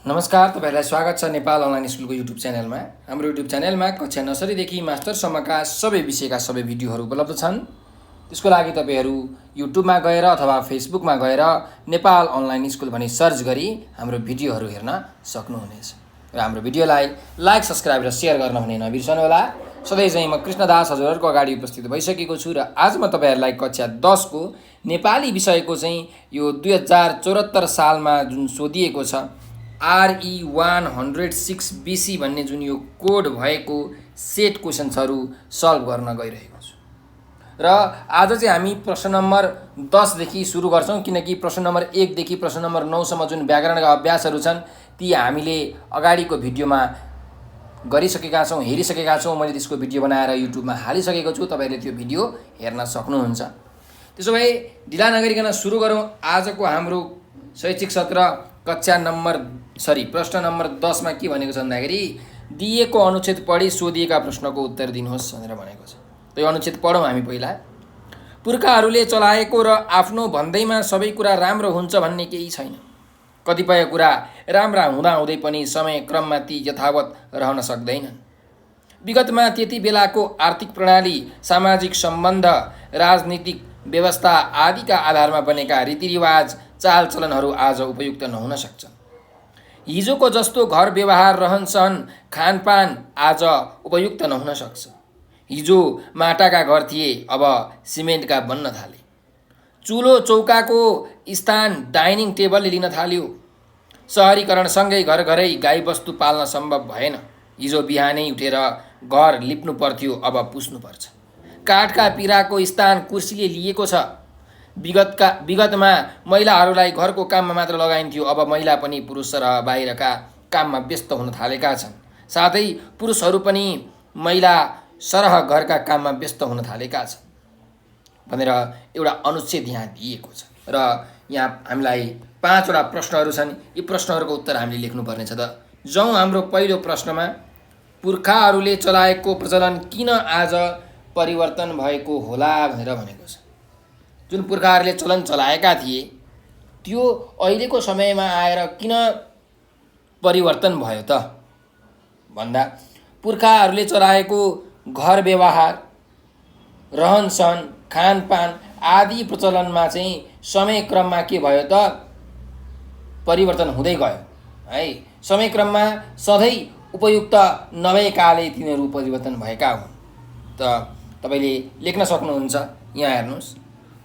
नमस्कार, तपाईहरुलाई स्वागत छ नेपाल अनलाइन स्कुलको युट्युब च्यानलमा। हाम्रो युट्युब च्यानलमा कक्षा नर्सरीदेखि मास्टरसम्मका सबै विषयका सबै भिडियोहरू उपलब्ध छन्। त्यसको लागि तपाईहरु युट्युबमा गएर अथवा फेसबुकमा गएर नेपाल अनलाइन स्कुल भनी सर्च गरी हाम्रो भिडियोहरू हेर्न सक्नुहुनेछ। र हाम्रो भिडियोलाई लाइक, सब्स्क्राइब र शेयर गर्न भने नबिर्सनुहोला। सधैँ चाहिँ म कृष्णदास हजुरहरुको अगाडि उपस्थित भइसकेको छु र आज म तपाईहरुलाई कक्षा 10 को नेपाली विषयको चाहिँ यो 2074 सालमा जुन सोधिएको छ RE106 BC भन्ने जुन यो कोड भएको सेट क्वेशन्सहरू सल्भ गर्न गइरहेको छु। र आज चाहिँ हामी प्रश्न नम्बर 10 देखि सुरु गर्छौं, किनकि प्रश्न नम्बर 1 देखि प्रश्न नम्बर 9 सम्म जुन व्याकरणका अभ्यासहरू छन् ती हामीले अगाडिको भिडियोमा गरिसकेका छौं, हेरिसकेका छौं। मैले त्यसको भिडियो बनाएर युट्युबमा हालिसकेको छु, तपाईहरुले त्यो भिडियो हेर्न सक्नुहुन्छ। त्यसोभए ढिला नगरिकन सुरु गरौं आजको हाम्रो शैक्षिक सत्र कक्षा नम्बर प्रश्न नम्बर 10 मा के भनेको छ भन्दाखेरि दिएको अनुच्छेद पढी सोधिएका प्रश्नको उत्तर दिनुहोस् भनेर भनेको छ। त्यो अनुच्छेद पढौं हामी पहिला। पुर्खाहरूले चलाएको र आफ्नो भन्दैमा सबै कुरा राम्रो हुन्छ भन्ने केही छैन। कतिपय कुरा राम्रा हुँदाहुँदै पनि समय क्रममा ती यथावत रहन सक्दैनन्। विगतमा त्यति बेलाको आर्थिक प्रणाली, सामाजिक सम्बन्ध, राजनीतिक व्यवस्था आदिका आधारमा बनेका रीतिरिवाज, चालचलनहरू आज उपयुक्त नहुन सक्छन्। हिजोको जस्तो घर व्यवहार, रहनसहन, खानपान आज उपयुक्त नहुन सक्छ। हिजो माटाका घर थिए, अब सिमेन्टका बन्न थाले। चुलो चौकाको स्थान डाइनिङ टेबलले लिन थाल्यो। शहरीकरणसँगै घरघरै गाईबस्तु पाल्न सम्भव भएन। हिजो बिहानै उठेर घर लिप्नु पर्थ्यो, अब पुस्नु पर्छ। काठका पिराको स्थान कुर्सीले लिएको छ। विगतमा महिलाहरूलाई घरको काममा मात्र लगाइन्थ्यो, अब महिला पनि पुरुष र बाहिरका काममा व्यस्त हुन थालेका छन्। साथै पुरुषहरू पनि महिला सरह घरका काममा व्यस्त हुन थालेका छन् भनेर एउटा अनुच्छेद यहाँ दिएको छ। र यहाँ हामीलाई 5 वटा प्रश्नहरू छन्। यी प्रश्नहरूको उत्तर हामीले लेख्नुपर्ने छ। त जाउँ हाम्रो पहिलो प्रश्नमा। पुर्खाहरूले चलाएको प्रचलन किन आज परिवर्तन भएको होला भनेर भनेको छ। जुन पुर्खाहरूले चलन चलाएका थिए त्यो अहिलेको समयमा आएर किन परिवर्तन भयो त भन्दा पुर्खाहरूले चलाएको घर व्यवहार, रहनसहन, खानपान आदि प्रचलनमा चाहिँ समय क्रममा के भयो त परिवर्तन हुँदै गयो है। समय क्रममा सधैँ उपयुक्त नभएकाले तिनीहरू परिवर्तन भएका हुन्। त तपाईले लेख्न सक्नुहुन्छ। यहाँ हेर्नुस्,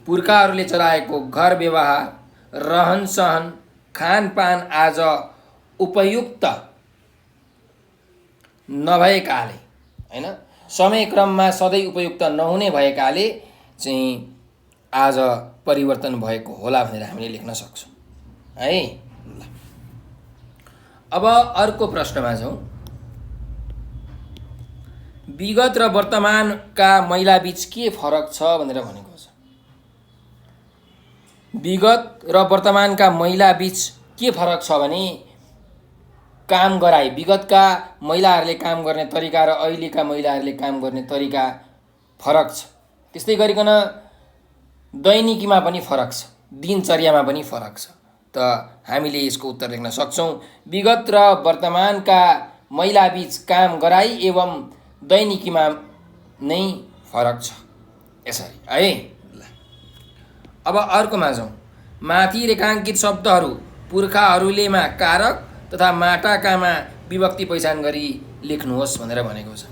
पुर्खाहरूले चलाएको घर व्यवहार, रहनसहन, खानपान आज उपयुक्त नभएकाले, हैन, समय क्रममा सधैँ उपयुक्त नहुने भएकाले चाहिँ आज परिवर्तन भएको होला भनेर हामीले लेख्न सक्छौं है। अब अर्को प्रश्नमा जाउँ। विगत र वर्तमानका महिला बीच के फरक छ भनेर भनेको छ। विगत र वर्तमानका महिला बीच के फरक छ भने काम गराई, विगतका महिलाहरूले काम गर्ने तरिका र अहिलेका महिलाहरूले काम गर्ने तरिका फरक छ। त्यस्तै गरिकन दैनिकीमा पनि फरक छ, दिनचर्यामा पनि फरक छ। त हामीले यसको उत्तर लेख्न सक्छौं। विगत र वर्तमानका महिला बीच काम गराई एवं दैनिकीमा नै फरक छ। यसरी है। अब अर्कोमा जाउँ। माथि रेखाङ्कित शब्दहरू पुर्खाहरूलेमा कारक तथा माटाकामा विभक्ति पहिचान गरी लेख्नुहोस् भनेर भनेको छ।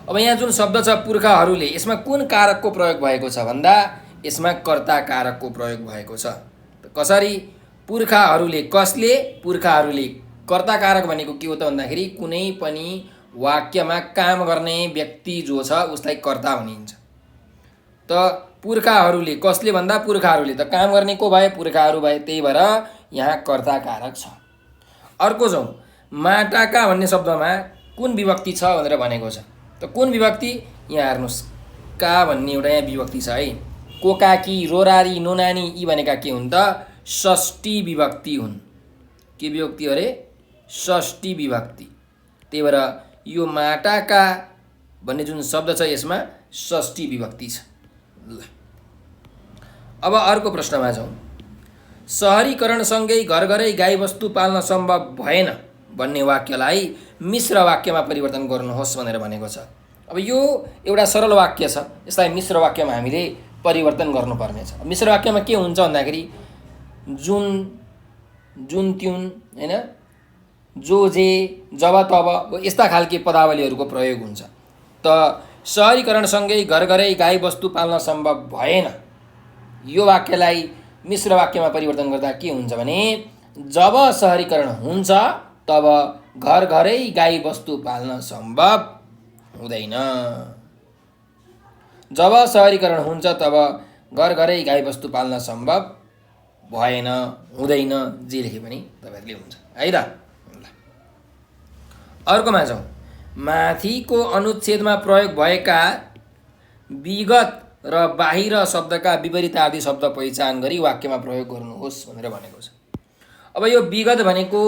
अब यहाँ जुन शब्द छ पुर्खाहरूले, यसमा कुन कारकको प्रयोग भएको छ भन्दा यसमा कर्ता कारकको प्रयोग भएको छ। कसरी? पुर्खाहरूले, कसले? पुर्खाहरूले। कर्ता कारक भनेको के हो त भन्दाखेरि कुनै पनि वाक्यमा काम गर्ने व्यक्ति जो छ उसलाई कर्ता भनिन्छ। त पुर्खाहरूले, कसले भन्दा पुर्खाहरूले, त काम गर्ने को भए? पुर्खाहरू भए। त्यही भएर यहाँ कर्ता कारक छ। अर्को जाउँ। माटाका भन्ने शब्दमा कुन विभक्ति छ भनेर भनेको छ। त कुन विभक्ति? यहाँ हेर्नुस्, का भन्ने एउटा यहाँ विभक्ति छ है। कोकाकी, रोरारी, नोनानी यी भनेका के हुन् त? षष्ठी विभक्ति हुन्। के विभक्ति अरे? षष्ठी विभक्ति। त्यही भएर यो माटाका भन्ने जुन शब्द छ यसमा षष्ठी विभक्ति छ। ल अब अर्को प्रश्नमा जाउँ। सहरीकरणसँगै घर घरै गाईबस्तु पाल्न सम्भव भएन भन्ने वाक्यलाई मिश्र वाक्यमा परिवर्तन गर्नुहोस् भनेर भनेको छ। अब यो एउटा सरल वाक्य छ, यसलाई मिश्र वाक्यमा हामीले परिवर्तन गर्नुपर्नेछ। मिश्र वाक्यमा के हुन्छ भन्दाखेरि जुन, जुन त्युन, होइन, जो जे, जब तब, यस्ता खालके पदावलीहरूको प्रयोग हुन्छ। त सहरीकरणसँगै घर घरै गाईबस्तु पाल्न सम्भव भएन, यो वाक्यलाई मिश्र वाक्यमा परिवर्तन गर्दा के हुन्छ भने जब सहरीकरण हुन्छ तब घर घरै गाईबस्तु पाल्न सम्भव हुँदैन। जब सहरीकरण हुन्छ तब घर घरै गाईबस्तु पाल्न सम्भव भएन, हुँदैन, जे लेखे पनि तपाईँहरूले हुन्छ है त। अर्कोमा जाउँ। माथिको अनुच्छेदमा प्रयोग भएका विगत र बाहिर शब्दका विपरीतार्थी शब्द पहिचान गरी वाक्यमा प्रयोग गर्नुहोस् भनेर भनेको छ। अब यो विगत भनेको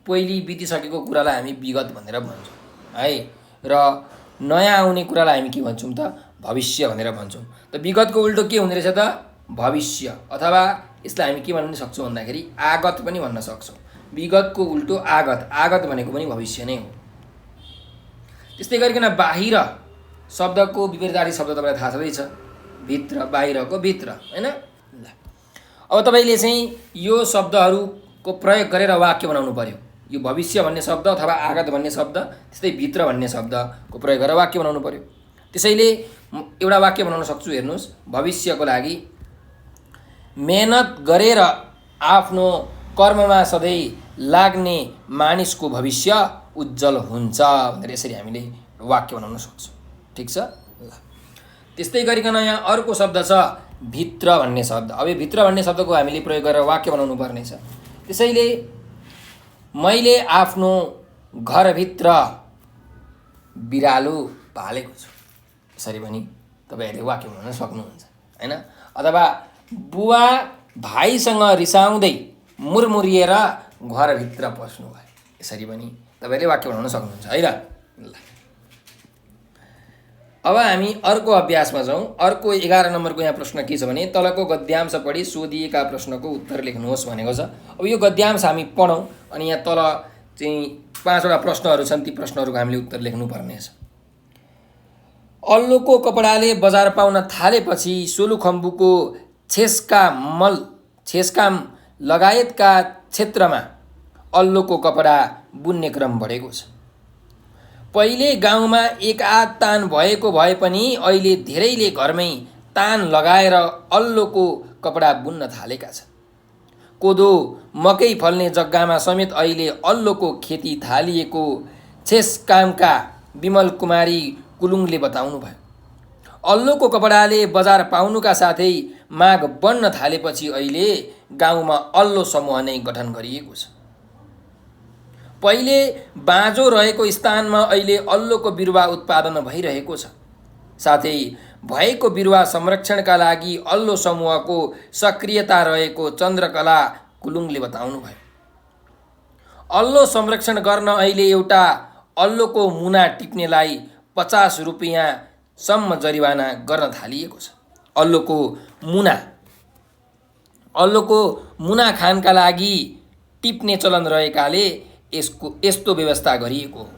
पहिले बितिसकेको कुरालाई हामी विगत भनेर भन्छौँ है, र नयाँ आउने कुरालाई हामी के भन्छौँ त भविष्य भनेर भन्छौँ। त विगतको उल्टो के हुने रहेछ त भविष्य, अथवा यसलाई हामी के भन्न सक्छौँ भन्दाखेरि आगत पनि भन्न सक्छौँ। विगतको उल्टो आगत, आगत भनेको पनि भविष्य नै हो। त्यस्तै गरिकन बाहिर शब्दको विपरीतार्थी शब्द तपाईँलाई थाहा छँदैछ, भित्र, बाहिरको भित्र, होइन। अब तपाईँले चाहिँ यो शब्दहरूको प्रयोग गरेर वाक्य बनाउनु पर्यो। यो भविष्य भन्ने शब्द अथवा आगत भन्ने शब्द, त्यस्तै भित्र भन्ने शब्दको प्रयोग गरेर वाक्य बनाउनु पर्यो। त्यसैले एउटा वाक्य बनाउन सक्छु, हेर्नुहोस्। भविष्यको लागि मेहनत गरेर आफ्नो कर्ममा सधैँ लाग्ने मानिसको भविष्य उज्जवल हुन्छ भनेर यसरी हामीले वाक्य बनाउन सक्छौँ। ठिक छ ल। त्यस्तै गरिकन यहाँ अर्को शब्द छ भित्र भन्ने शब्द। अब यो भित्र भन्ने शब्दको हामीले प्रयोग गरेर वाक्य बनाउनु पर्नेछ। त्यसैले मैले आफ्नो घरभित्र बिरालो पालेको छु, यसरी पनि तपाईँहरूले वाक्य बनाउन सक्नुहुन्छ, होइन। अथवा बुवा भाइसँग रिसाउँदै मुरमुरिएर घरभित्र पस्नु भयो, यसरी पनि तपाईँहरूले वाक्य बनाउन सक्नुहुन्छ है ल। अब हामी अर्को अभ्यासमा जाउँ। अर्को 11 नम्बरको यहाँ प्रश्न के छ भने तलको गद्यांश पढी सोधिएका प्रश्नको उत्तर लेख्नुहोस् भनेको छ। अब यो गद्यांश हामी पढौँ अनि यहाँ तल चाहिँ 5वटा प्रश्नहरू छन्, ती प्रश्नहरूको हामीले उत्तर लेख्नुपर्नेछ। अल्लोको कपडाले बजार पाउन थालेपछि सोलुखम्बुको छेस्काम लगायतका क्षेत्रमा अल्लोको कपडा बुन्ने क्रम बढेको छ। पहिले गाउँमा एक आध तान भएको भए पनि अहिले धेरैले घरमै तान लगाएर अल्लोको कपडा बुन्न थालेका छन्। कोदो मकै फल्ने जग्गामा समेत अहिले अल्लोको खेती थालिएको छेस्कामका विमल कुमारी कुलुङले बताउनु भयो। अल्लोको कपडाले बजार पाउनुका साथै माग बढ्न थालेपछि अहिले गाउँमा अल्लो समूह नै गठन गरिएको छ। पहिले बाँझो रहेको स्थानमा अहिले अल्लोको बिरुवा उत्पादन भइरहेको छ। साथै भएको बिरुवा संरक्षणका लागि अल्लो समूहको सक्रियता रहेको चन्द्रकला कुलुङले बताउनु भयो। अल्लो संरक्षण गर्न अहिले एउटा अल्लोको मुना टिप्नेलाई 50 रुपियाँसम्म जरिवाना गर्न थालिएको छ। अल्लोको मुना खानका लागि टिप्ने चलन रहेकाले यस्तो व्यवस्था गरिएको हो।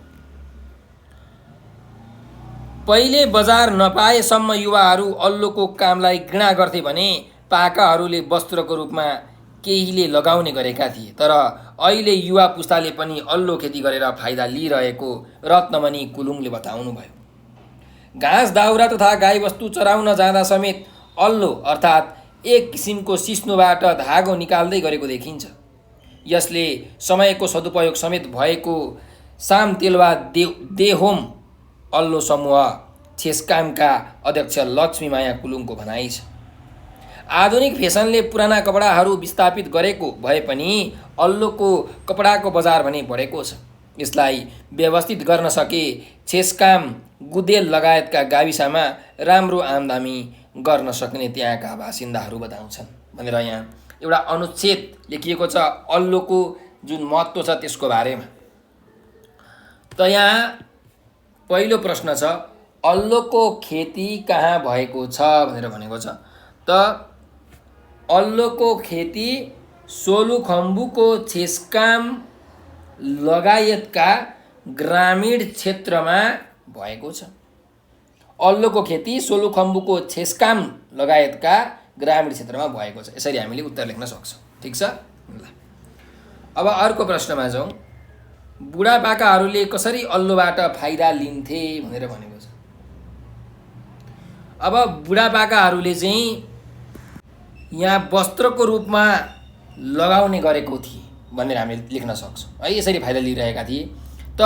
पहिले बजार नपाएसम्म युवाहरू अल्लोको कामलाई घृणा गर्थे भने पाकाहरूले वस्त्रको रूपमा केहीले लगाउने गरेका थिए। तर अहिले युवा पुस्ताले पनि अल्लो खेती गरेर फाइदा लिइरहेको रत्नमणि कुलुङले बताउनु भयो। घाँस दाउरा तथा गाईबस्तु चराउन जाँदा समेत अल्लो अर्थात् एक किसिमको सिस्नुबाट धागो निकाल्दै गरेको देखिन्छ। यसले समयको सदुपयोग समेत भएको सामतेलवा देहोम अल्लो समूह छेस्कामका अध्यक्ष लक्ष्मीमाया कुलुङको भनाइ छ। आधुनिक फेसनले पुराना कपडाहरू विस्थापित गरेको भए पनि अल्लोको कपडाको बजार भने बढेको छ। यसलाई व्यवस्थित गर्न सके छेस्काम गुदेल लगायतका गाविसमा राम्रो आमदानी गर्न सक्ने त्यहाँका बासिन्दाहरू बताउँछन् भनेर यहाँ एउटा अनुच्छेद लेखिएको छ अल्लोको जुन महत्त्व छ त्यसको बारेमा। त यहाँ पहिलो प्रश्न छ अल्लोको खेती कहाँ भएको छ भनेर भनेको छ। त अल्लोको खेती सोलुखम्बुको छेस्काम लगायतका ग्रामीण क्षेत्रमा भएको छ। अल्लोको खेती सोलुखम्बुको छेस्काम लगायतका ग्रामीण क्षेत्रमा भएको छ। यसरी हामीले उत्तर लेख्न सक्छौँ। ठिक छ। ल अब अर्को प्रश्नमा जाउँ। बुढापाकाहरूले कसरी अल्लोबाट फाइदा लिन्थे भनेर भनेको छ। अब बुढापाकाहरूले चाहिँ यहाँ वस्त्रको रूपमा लगाउने गरेको थिए भनेर हामीले लेख्न सक्छौँ है। यसरी फाइदा लिइरहेका थिए। त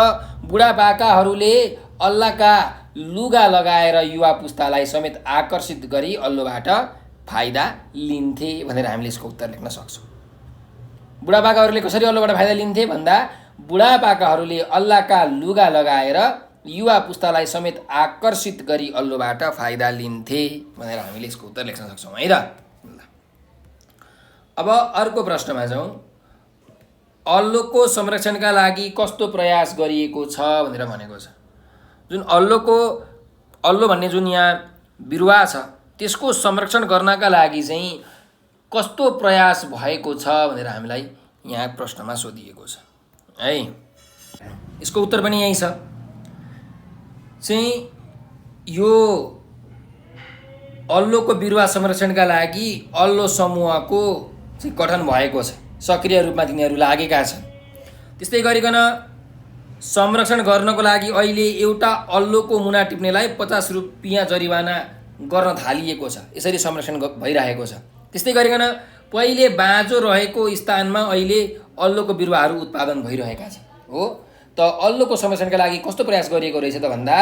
बुढापाकाहरूले अल्लाका लुगा लगाएर युवा पुस्तालाई समेत आकर्षित गरी अल्लोबाट फाइदा लिन्थे भनेर हामीले यसको उत्तर लेख्न सक्छौँ। बुढापाकाहरूले कसरी अल्लोबाट फाइदा लिन्थे भन्दा बुढापाकाहरूले अल्लाहका लुगा लगाएर युवा पुस्तालाई समेत आकर्षित गरी अल्लोबाट फाइदा लिन्थे भनेर हामीले यसको उत्तर लेख्न सक्छौँ है त। अब अर्को प्रश्नमा जाउँ। अल्लोको संरक्षणका लागि कस्तो प्रयास गरिएको छ भनेर भनेको छ। जुन अल्लो भन्ने जुन यहाँ बिरुवा छ त्यसको संरक्षण गर्नका लागि चाहिँ कस्तो प्रयास भएको छ भनेर हामीलाई यहाँ प्रश्नमा सोधिएको छ है। यसको उत्तर पनि यही छ। चाहिँ यो अल्लोको बिरुवा संरक्षणका लागि अल्लो समूहको चाहिँ गठन भएको छ। सक्रिय रूपमा तिनीहरू लागेका छन्। त्यस्तै गरिकन संरक्षण गर्नको लागि अहिले एउटा अल्लोको मुना टिप्नेलाई 50 रुपियाँ जरिवाना गर्न थालिएको छ। यसरी संरक्षण भइरहेको छ। त्यस्तै गरिकन पहिले बाँझो रहेको स्थानमा अहिले अल्लोको बिरुवाहरू उत्पादन भइरहेका छन् हो। त अल्लोको संरक्षणका लागि कस्तो प्रयास गरिएको रहेछ त भन्दा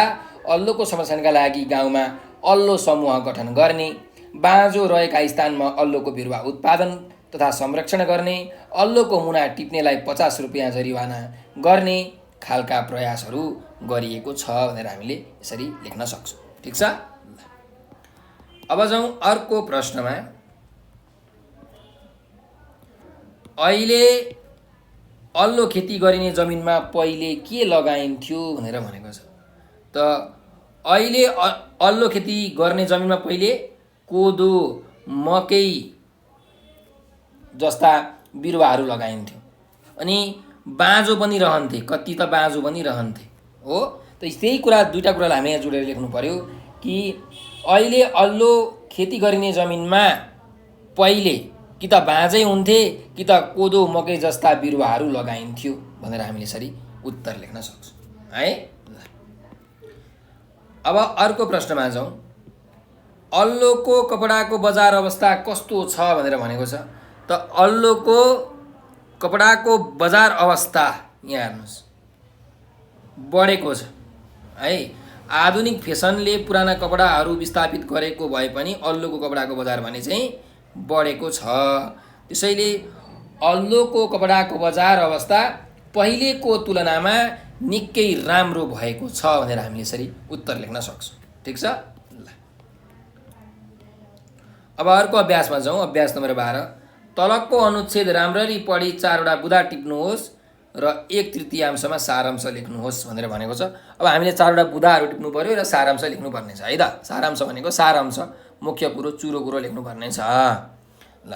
अल्लोको संरक्षणका लागि गाउँमा अल्लो समूह गठन गर्ने, बाँझो रहेका स्थानमा अल्लोको बिरुवा उत्पादन तथा संरक्षण गर्ने, अल्लोको मुना टिप्नेलाई 50 रुपियाँ जरिवाना गर्ने खालका प्रयासहरू गरिएको छ भनेर हामीले यसरी लेख्न सक्छौँ। ठिक छ। अब जाउँ अर्को प्रश्नमा। अहिले अल्लो खेती गरिने जमिनमा पहिले के लगाइन्थ्यो भनेर भनेको छ। त अहिले अल्लो खेती गर्ने जमिनमा पहिले कोदो, मकै जस्ता बिरुवाहरू लगाइन्थ्यो अनि बाँझो पनि रहन्थे। कति त बाँझो पनि रहन्थे हो। त त्यही कुरा दुईटा कुरालाई हामी यहाँ जोडेर लेख्नु पर्यो कि अहिले अल्लो खेती गरिने जमिनमा पहिले कि त बाँझै हुन्थे कि त कोदो मकै जस्ता बिरुवाहरू लगाइन्थ्यो भनेर हामीले यसरी उत्तर लेख्न सक्छौँ है। अब अर्को प्रश्नमा जाउँ। अल्लोको कपडाको बजार अवस्था कस्तो छ भनेर भनेको छ। त अल्लोको कपडाको बजार अवस्था यहाँ हेर्नुहोस् बढेको छ है। आधुनिक फेसनले पुराना कपडाहरू विस्थापित गरेको भए पनि अल्लोको कपडाको बजार भने चाहिँ बढेको छ। त्यसैले अल्लोको कपडाको बजार अवस्था पहिलेको तुलनामा निकै राम्रो भएको छ भनेर हामीले यसरी उत्तर लेख्न सक्छौँ। ठिक छ। ल अब अर्को अभ्यासमा जाउँ। अभ्यास नम्बर 12। तलको अनुच्छेद राम्ररी पढी 4वटा बुँदा टिप्नुहोस् र 1/3 सारांश लेख्नुहोस् भनेर भनेको छ। अब हामीले 4वटा बुँदाहरू टिप्नु पर्यो र सारांश लेख्नुपर्ने छ है त। सारांश भनेको सारांश, मुख्य कुरो, चुरो कुरो लेख्नुपर्ने छ। ल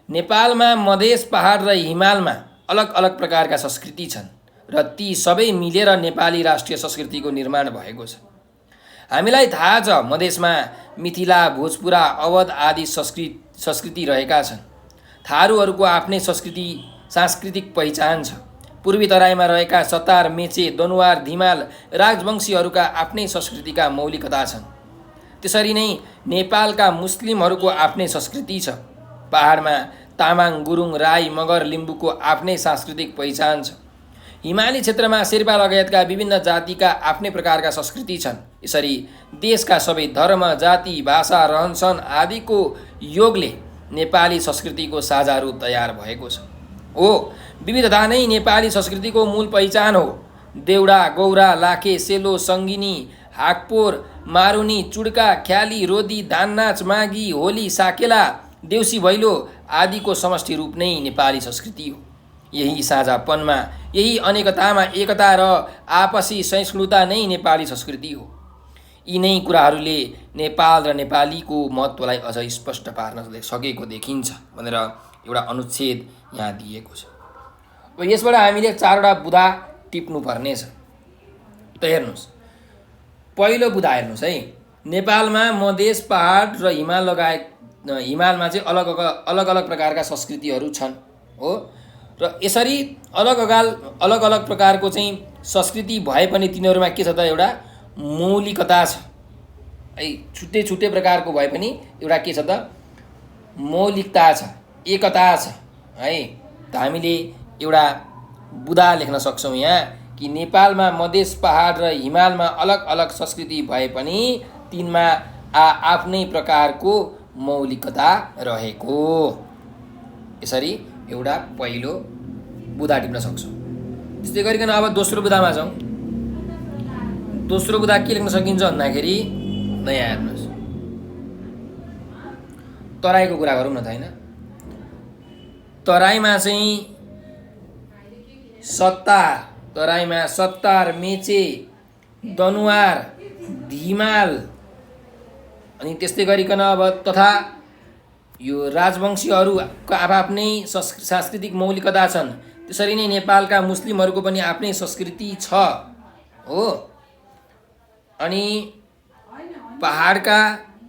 नेपालमा मधेस, पहाड र हिमालमा अलग अलग प्रकारका संस्कृति छन् र ती सबै मिलेर नेपाली राष्ट्रिय संस्कृतिको निर्माण भएको छ। हामीलाई थाहा छ मधेसमा मिथिला, भोजपुरा, अवध आदि संस्कृति रहेका छन्। थारूहरूको आफ्नै सांस्कृतिक पहिचान छ। पूर्वी तराईमा रहेका सतार, मेचे, दनुवार, धिमाल राजवंशीहरूका आफ्नै संस्कृतिका मौलिकता छन्। त्यसरी नै नेपालका मुस्लिमहरूको आफ्नै संस्कृति छ। पहाडमा तामाङ, गुरुङ, राई, मगर, लिम्बूको आफ्नै सांस्कृतिक पहिचान छ। हिमाली क्षेत्रमा शेर्पा लगायतका विभिन्न जातिका आफ्नै प्रकारका संस्कृति छन्। यसरी देशका सबै धर्म, जाति, भाषा, रहनसहन आदिको योगले नेपाली संस्कृतिको साझा रूप तयार भएको छ हो। विविधता नै नेपाली संस्कृतिको मूल पहिचान हो। देउडा, गौरा, लाखे, सेलो, सङ्गिनी, हाकपोर, मारुनी, चुड्का, ख्याली, रोदी, धाननाच, मागी, होली, साकेला, देउसी भैलो आदिको समष्टि रूप नै नेपाली संस्कृति हो। यही साझापनमा, यही अनेकतामा एकता र आपसी सहिष्णुता नै नेपाली संस्कृति हो। यी नै कुराहरूले नेपाल र नेपालीको महत्त्वलाई अझ स्पष्ट पार्न सकेको देखिन्छ भनेर एउटा अनुच्छेद यहाँ दिएको छ। अब यसबाट हामीले 4वटा बुँदा टिप्नुपर्ने छ। त हेर्नुहोस्, पहिलो बुँदा हेर्नुहोस् है, नेपालमा मधेस पहाड र हिमाल लगायत हिमालमा चाहिँ अलग अलग प्रकारका संस्कृतिहरू छन् हो। र यसरी अलग अलग प्रकारको चाहिँ संस्कृति भए पनि तिनीहरूमा के छ त, एउटा मौलिकता छ है। छुट्टै छुट्टै प्रकारको भए पनि एउटा के छ त, मौलिकता छ, एकता छ है। त हामीले एउटा बुँदा लेख्न सक्छौँ यहाँ कि नेपालमा मधेस पहाड र हिमालमा अलग अलग संस्कृति भए पनि तिनमा आफ्नै प्रकारको मौलिकता रहेको। यसरी एउटा पहिलो बुँदा टिप्न सक्छौँ। त्यस्तै गरिकन अब दोस्रो बुँदामा जाउँ। दोस्रो बुँदा के लेख्न सकिन्छ भन्दाखेरि यहाँ हेर्नुहोस्, तराईको कुरा गरौँ न त होइन। तराईमा चाहिँ सत्तार, मेचे, दनुवार, धिमाल अनि त्यस्तै गरिकन अब तथा यो राजवंशीहरूको आफ्नै सांस्कृतिक मौलिकता छन्। त्यसरी नै नेपालका मुस्लिमहरूको पनि आफ्नै संस्कृति छ हो। अनि पहाडका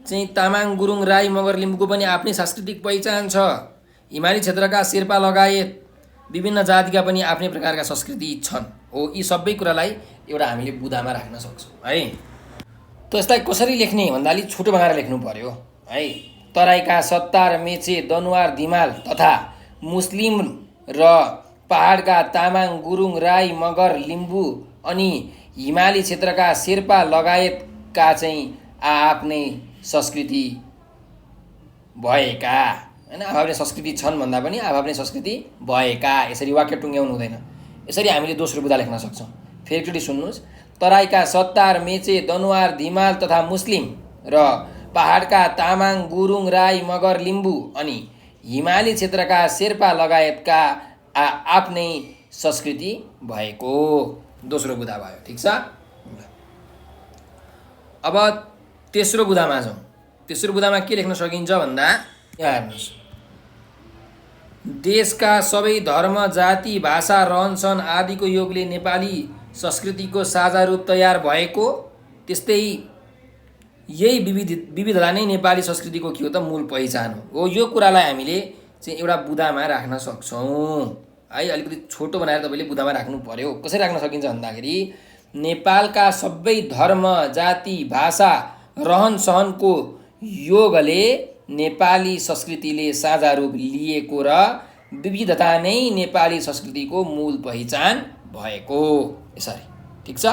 चाहिँ तामाङ, गुरुङ, राई, मगर, लिम्बूको पनि आफ्नै सांस्कृतिक पहिचान छ। हिमाली क्षेत्रका शेर्पा लगायत विभिन्न जातिका पनि आफ्नै प्रकारका संस्कृति छन् हो। यी सबै कुरालाई एउटा हामीले बुँदामा राख्न सक्छौँ है। त यसलाई कसरी लेख्ने भन्दा अलिक छोटो बनाएर लेख्नु पर्यो है। तराईका सत्तार, मेचे, दनुवार, धिमाल तथा मुस्लिम र पहाडका तामाङ, गुरुङ, राई, मगर, लिम्बू अनि हिमाली क्षेत्रका शेर्पा लगायतका चाहिँ आफ्नै संस्कृति भएका होइन, आफ्नै संस्कृति छन् भन्दा पनि आफ्नै संस्कृति भएका। यसरी वाक्य टुङ्ग्याउनु हुँदैन। यसरी हामीले दोस्रो बुँदा लेख्न सक्छौँ। फेरि एकचोटि सुन्नुहोस्, तराईका सत्तार, मेचे, दनुवार, धिमाल तथा मुस्लिम र पहाडका तामाङ, गुरुङ, राई, मगर, लिम्बू अनि हिमाली क्षेत्रका शेर्पा लगायतका आफ्नै संस्कृति भएको दोस्रो बुँदा भयो। ठिक छ। अब तेस्रो बुँदामा जाउँ। तेस्रो बुँदामा के लेख्न सकिन्छ भन्दा यहाँ हेर्नुहोस्, देशका सबै धर्म, जाति, भाषा, रहनसहन आदिको योगले नेपाली संस्कृतिको साझा रूप तयार भएको, त्यस्तै यही विविधता नै नेपाली संस्कृतिको के हो त, मूल पहिचान हो। यो कुरालाई हामीले चाहिँ एउटा बुँदामा राख्न सक्छौँ है। अलिकति छोटो बनाएर तपाईँले बुँदामा राख्नु पर्यो। कसरी राख्न सकिन्छ भन्दाखेरि नेपालका सबै धर्म, जाति, भाषा, रहनसहनको योगले नेपाली संस्कृतिले साझा रूप लिएको र विविधता नै नेपाली संस्कृतिको मूल पहिचान भएको। यसरी ठिक छ।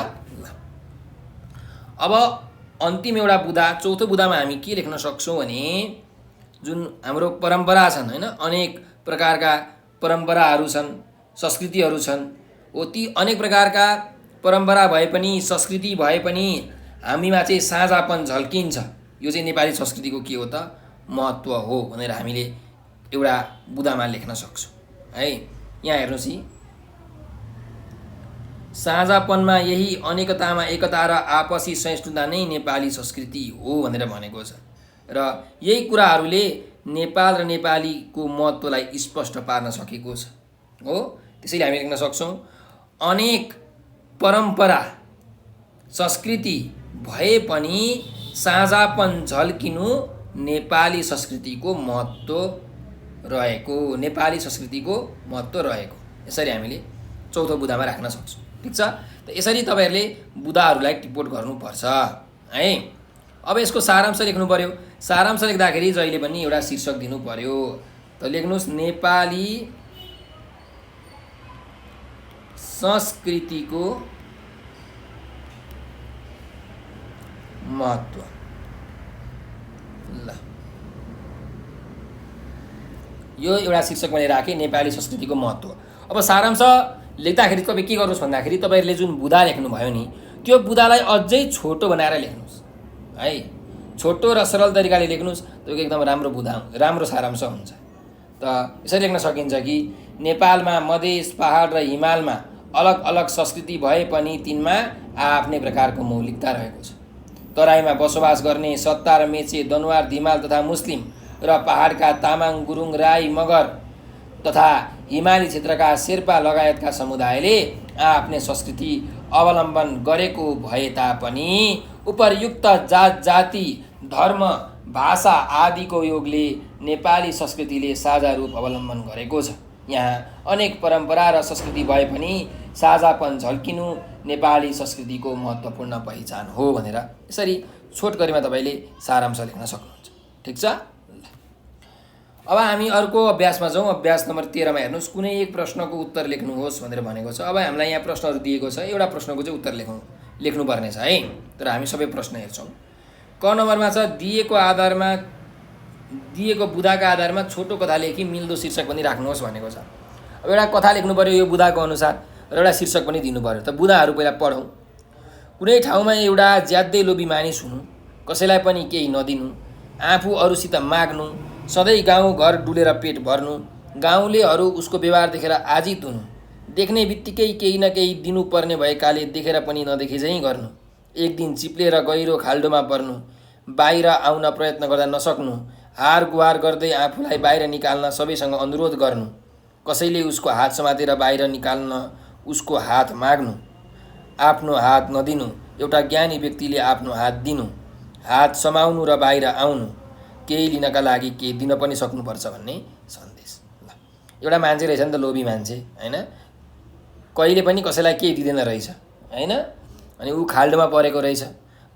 अब अन्तिम एउटा बुँदा, चौथो बुँदामा हामी के लेख्न सक्छौँ भने जुन हाम्रो परम्परा छन् होइन, अनेक प्रकारका परम्पराहरू छन्, संस्कृतिहरू छन् हो। ती अनेक प्रकारका परम्परा भए पनि, संस्कृति भए पनि हामीमा चाहिँ साझापन झल्किन्छ। यो चाहिँ नेपाली संस्कृतिको के हो त, महत्त्व हो भनेर हामीले एउटा बुँदामा लेख्न सक्छौँ है। यहाँ हेर्नुहोस्, साझापनमा यही अनेकतामा एकता र आपसी सहिष्णुता नै नेपाली संस्कृति हो भनेर भनेको छ। र यही कुराहरूले नेपाल र नेपालीको महत्त्वलाई स्पष्ट पार्न सकेको छ हो। त्यसैले हामी लेख्न सक्छौँ, अनेक परम्परा संस्कृति भए पनि साझापन झल्किनु नेपाली संस्कृतिको महत्त्व रहेको, नेपाली संस्कृतिको महत्त्व रहेको। यसरी हामीले चौथो बुँदामा राख्न सक्छौँ। ठिक छ। त यसरी तपाईँहरूले बुँदाहरूलाई टिप्पण गर्नुपर्छ है। अब यसको सारांश लेख्नु पर्यो। सारांश लेख्दाखेरि जहिले पनि एउटा शीर्षक दिनु पर्यो। त लेख्नुहोस्, नेपाली संस्कृतिको महत्त्व। ल, यो एउटा शीर्षक मैले राखेँ, नेपाली संस्कृतिको महत्त्व। अब सारांश लेख्दाखेरि तपाईँ के गर्नुहोस् भन्दाखेरि तपाईँहरूले जुन बुँदा लेख्नुभयो नि, त्यो बुँदालाई अझै छोटो बनाएर लेख्नुहोस् है। छोटो र सरल तरिकाले लेख्नुहोस्, तपाईँको एकदम राम्रो बुँदा, राम्रो सारांश हुन्छ। त यसरी लेख्न सकिन्छ कि नेपालमा मधेस, पहाड र हिमालमा अलग अलग संस्कृति भए पनि तिनमा आफ्नै प्रकारको मौलिकता रहेको छ। तराईमा बसोबास गर्ने सत्तार, मेचे, दनुवार, धिमाल तथा मुस्लिम र पहाडका तामाङ, गुरुङ, राई, मगर तथा हिमाली क्षेत्रका शेर्पा लगायतका समुदायले आफ्नै संस्कृति अवलम्बन गरेको भए तापनि उपर्युक्त जात जाति धर्म भाषा आदिको योगले नेपाली संस्कृतिले साझा रूप अवलम्बन गरेको छ। यहाँ अनेक परम्परा र संस्कृति भए पनि साझापन झल्किनु नेपाली संस्कृतिको महत्त्वपूर्ण पहिचान हो भनेर यसरी छोटकरीमा तपाईँले सारांश लेख्न सक्नुहुन्छ। ठिक छ। अब हामी अर्को अभ्यासमा जाउँ। अभ्यास नम्बर 13 मा हेर्नुहोस्, कुनै एक प्रश्नको उत्तर लेख्नुहोस् भनेर भनेको छ। अब हामीलाई यहाँ प्रश्नहरू दिएको छ, एउटा प्रश्नको चाहिँ उत्तर लेख्नुपर्ने छ है। तर हामी सबै प्रश्न हेर्छौँ। क नम्बरमा छ दिएको आधारमा दिएको बुदाका आधारमा छोटो कथा लेखी मिल्दो शीर्षक पनि राख्नुहोस् भनेको छ। अब एउटा कथा लेख्नु पर्यो यो बुदाको अनुसार र एउटा शीर्षक पनि दिनु पर्यो। त बुदाहरू पहिला पढौँ। कुनै ठाउँमा एउटा ज्यादै लोभी मानिस हुनु, कसैलाई पनि केही नदिनु, आफू अरूसित माग्नु, सधैँ गाउँ घर डुलेर पेट भर्नु, गाउँलेहरू उसको व्यवहार देखेर आजित हुनु, देख्ने बित्तिकै केही न केही दिनुपर्ने भएकाले देखेर पनि नदेखे झैँ गर्नु, एक दिन चिप्लेर गहिरो खाल्डोमा पर्नु, बाहिर आउन प्रयत्न गर्दा नसक्नु, हार गुहार गर्दै आफूलाई बाहिर निकाल्न सबैसँग अनुरोध गर्नु, कसैले उसको हात समातेर बाहिर निकाल्न उसको हात माग्नु, आफ्नो हात नदिनु, एउटा ज्ञानी व्यक्तिले आफ्नो हात दिनु, हात समाउनु र बाहिर आउनु, केही लिनका लागि केही दिन पनि सक्नुपर्छ भन्ने सन्देश। ल, एउटा मान्छे रहेछ नि त लोभी मान्छे हैन, कहिले पनि कसैलाई केही दिँदैन रहेछ हैन। अनि ऊ खाल्डोमा परेको रहेछ।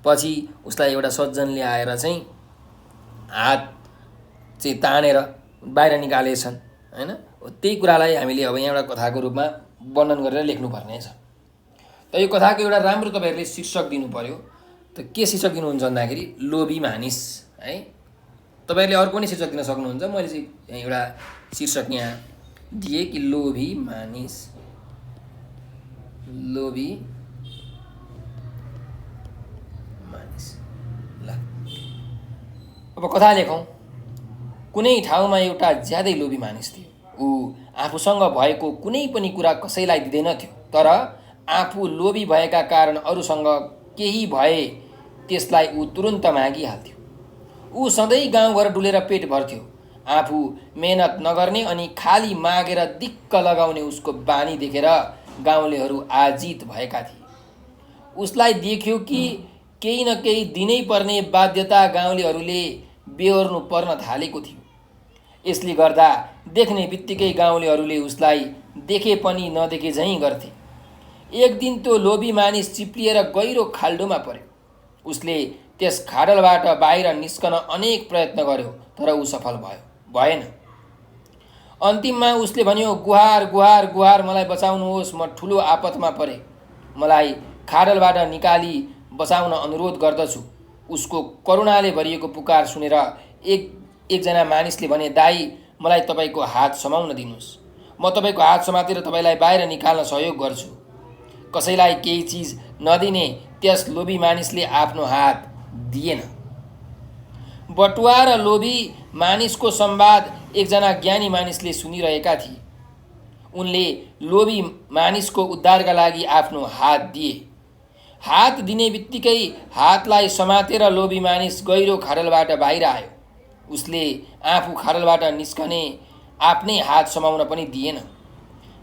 पछि उसलाई एउटा सज्जनले आएर चाहिँ हात चाहिँ तानेर बाहिर निकालेछन् हैन। त्यही कुरालाई हामीले अब यहाँ एउटा कथाको रूपमा वर्णन गरेर लेख्नुपर्ने छ। त यो कथाको एउटा राम्रो तपाईँहरूले शीर्षक दिनु पर्यो। त के शीर्षक दिनुहुन्छ भन्दाखेरि लोभी मानिस है। तपाईँहरूले अर्को पनि शीर्षक दिन सक्नुहुन्छ। मैले चाहिँ एउटा शीर्षक यहाँ दिएँ कि लोभी मानिस, लोभी मानिस। ल, अब कथा लेखौँ। कुनै ठाउँमा एउटा ज्यादै लोभी मानिस थियो। ऊ आफूसँग भएको कुनै पनि कुरा कसैलाई दिँदैन थियो, तर आफू लोभी भएका कारण अरूसँग केही भए त्यसलाई ऊ तुरुन्त मागिहाल्थ्यो। ऊ सधैँ गाउँघर डुलेर पेट भर्थ्यो। आफू मेहनत नगर्ने अनि खाली मागेर दिक्क लगाउने उसको बानी देखेर गाउँलेहरू आजित भएका थिए। उसलाई देख्यो कि केही न केही दिनै पर्ने बाध्यता गाउँलेहरूले बेहोर्नु पर्न थालेको थियो। यसले गर्दा देख्ने बित्तिकै गाउँलेहरूले उसलाई देखे पनि नदेखे झैँ गर्थे। एक दिन त्यो लोभी मानिस चिप्लिएर गहिरो खाल्डोमा पर्यो। उसले त्यस खाडलबाट बाहिर निस्कन अनेक प्रयत्न गर्यो, तर ऊ सफल भएन। अन्तिममा उसले भन्यो, गुहार गुहार गुहार, मलाई बचाउनुहोस्, म ठुलो आपतमा परे, मलाई खाडलबाट निकाली बचाउन अनुरोध गर्दछु। उसको करुणाले भरिएको पुकार सुनेर एकजना मानिसले भने, दाई, मलाई तपाईँको हात समाउन दिनुहोस्, म तपाईँको हात समातेर तपाईँलाई बाहिर निकाल्न सहयोग गर्छु। कसैलाई केही चिज नदिने त्यस लोभी मानिसले आफ्नो हात दिएन। बटुवा र लोभी मानिसको संवाद एकजना ज्ञानी मानिसले सुनिरहेका थिए। उनले लोभी मानिसको उद्धारका लागि आफ्नो हात दिए। हात दिने बित्तिकै हातलाई समातेर लोभी मानिस गहिरो खाडलबाट बाहिर आयो। उसले आफू खाडलबाट निस्कने आफ्नै हात समाउन पनि दिएन।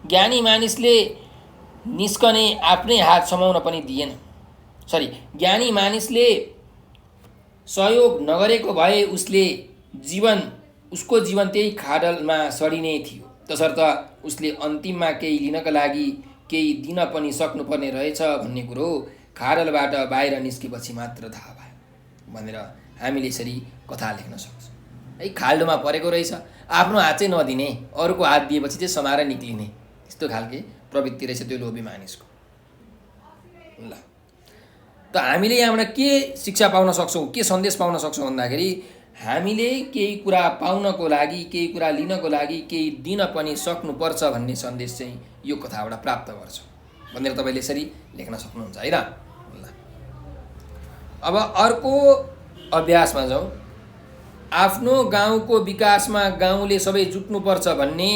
ज्ञानी मानिसले निस्कने आफ्नै हात समाउन पनि दिएन। ज्ञानी मानिसले सहयोग नगरेको भए उसको जीवन त्यही खाडलमा सडिने थियो। तसर्थ उसले अन्तिममा केही लिनका लागि केही दिन पनि सक्नुपर्ने रहेछ भन्ने कुरो खाडलबाट बाहिर निस्केपछि मात्र थाहा भयो भनेर हामीले यसरी कथा लेख्न सक्छौँ है। खाल्डोमा परेको रहेछ, आफ्नो हात चाहिँ नदिने, अरूको हात दिएपछि चाहिँ समाएर निक्लिने, त्यस्तो खालके प्रवृत्ति रहेछ त्यो लोभी मानिसको। ल, त हामीले यहाँबाट के शिक्षा पाउन सक्छौँ, के सन्देश पाउन सक्छौँ भन्दाखेरि हामीले केही कुरा पाउनको लागि, केही कुरा लिनको लागि केही दिन पनि सक्नुपर्छ भन्ने सन्देश चाहिँ यो कथाबाट प्राप्त गर्छौँ भनेर तपाईँले यसरी लेख्न सक्नुहुन्छ है र। ल, अब अर्को अभ्यासमा जाउँ। आफ्नो गाउँको विकासमा गाउँले सबै जुट्नुपर्छ भन्ने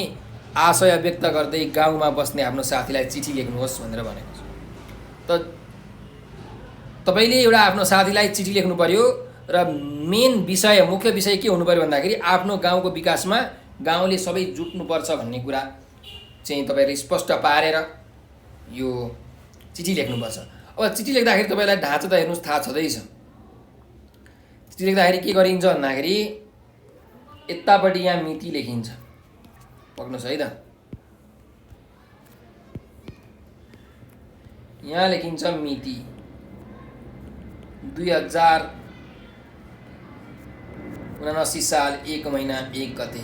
आशय व्यक्त गर्दै गाउँमा बस्ने आफ्नो साथीलाई चिठी लेख्नुहोस् भनेर भनेको छु। त तपाईँले एउटा आफ्नो साथीलाई चिठी लेख्नु पर्यो र मुख्य विषय के हुनु पर्यो भन्दाखेरि आफ्नो गाउँको विकासमा गाउँले सबै जुट्नुपर्छ भन्ने कुरा चाहिँ तपाईँहरूले स्पष्ट पारेर यो चिठी लेख्नुपर्छ। अब चिठी लेख्दाखेरि तपाईँलाई ढाँचा त हेर्नुहोस् थाहा छँदैछ। चिठी लेख्दाखेरि के गरिन्छ भन्दाखेरि यतापट्टि यहाँ मिति लेखिन्छ, पक्नुहोस् है त, यहाँ लेखिन्छ मिति 2079 साल 1 महिना 1 गते,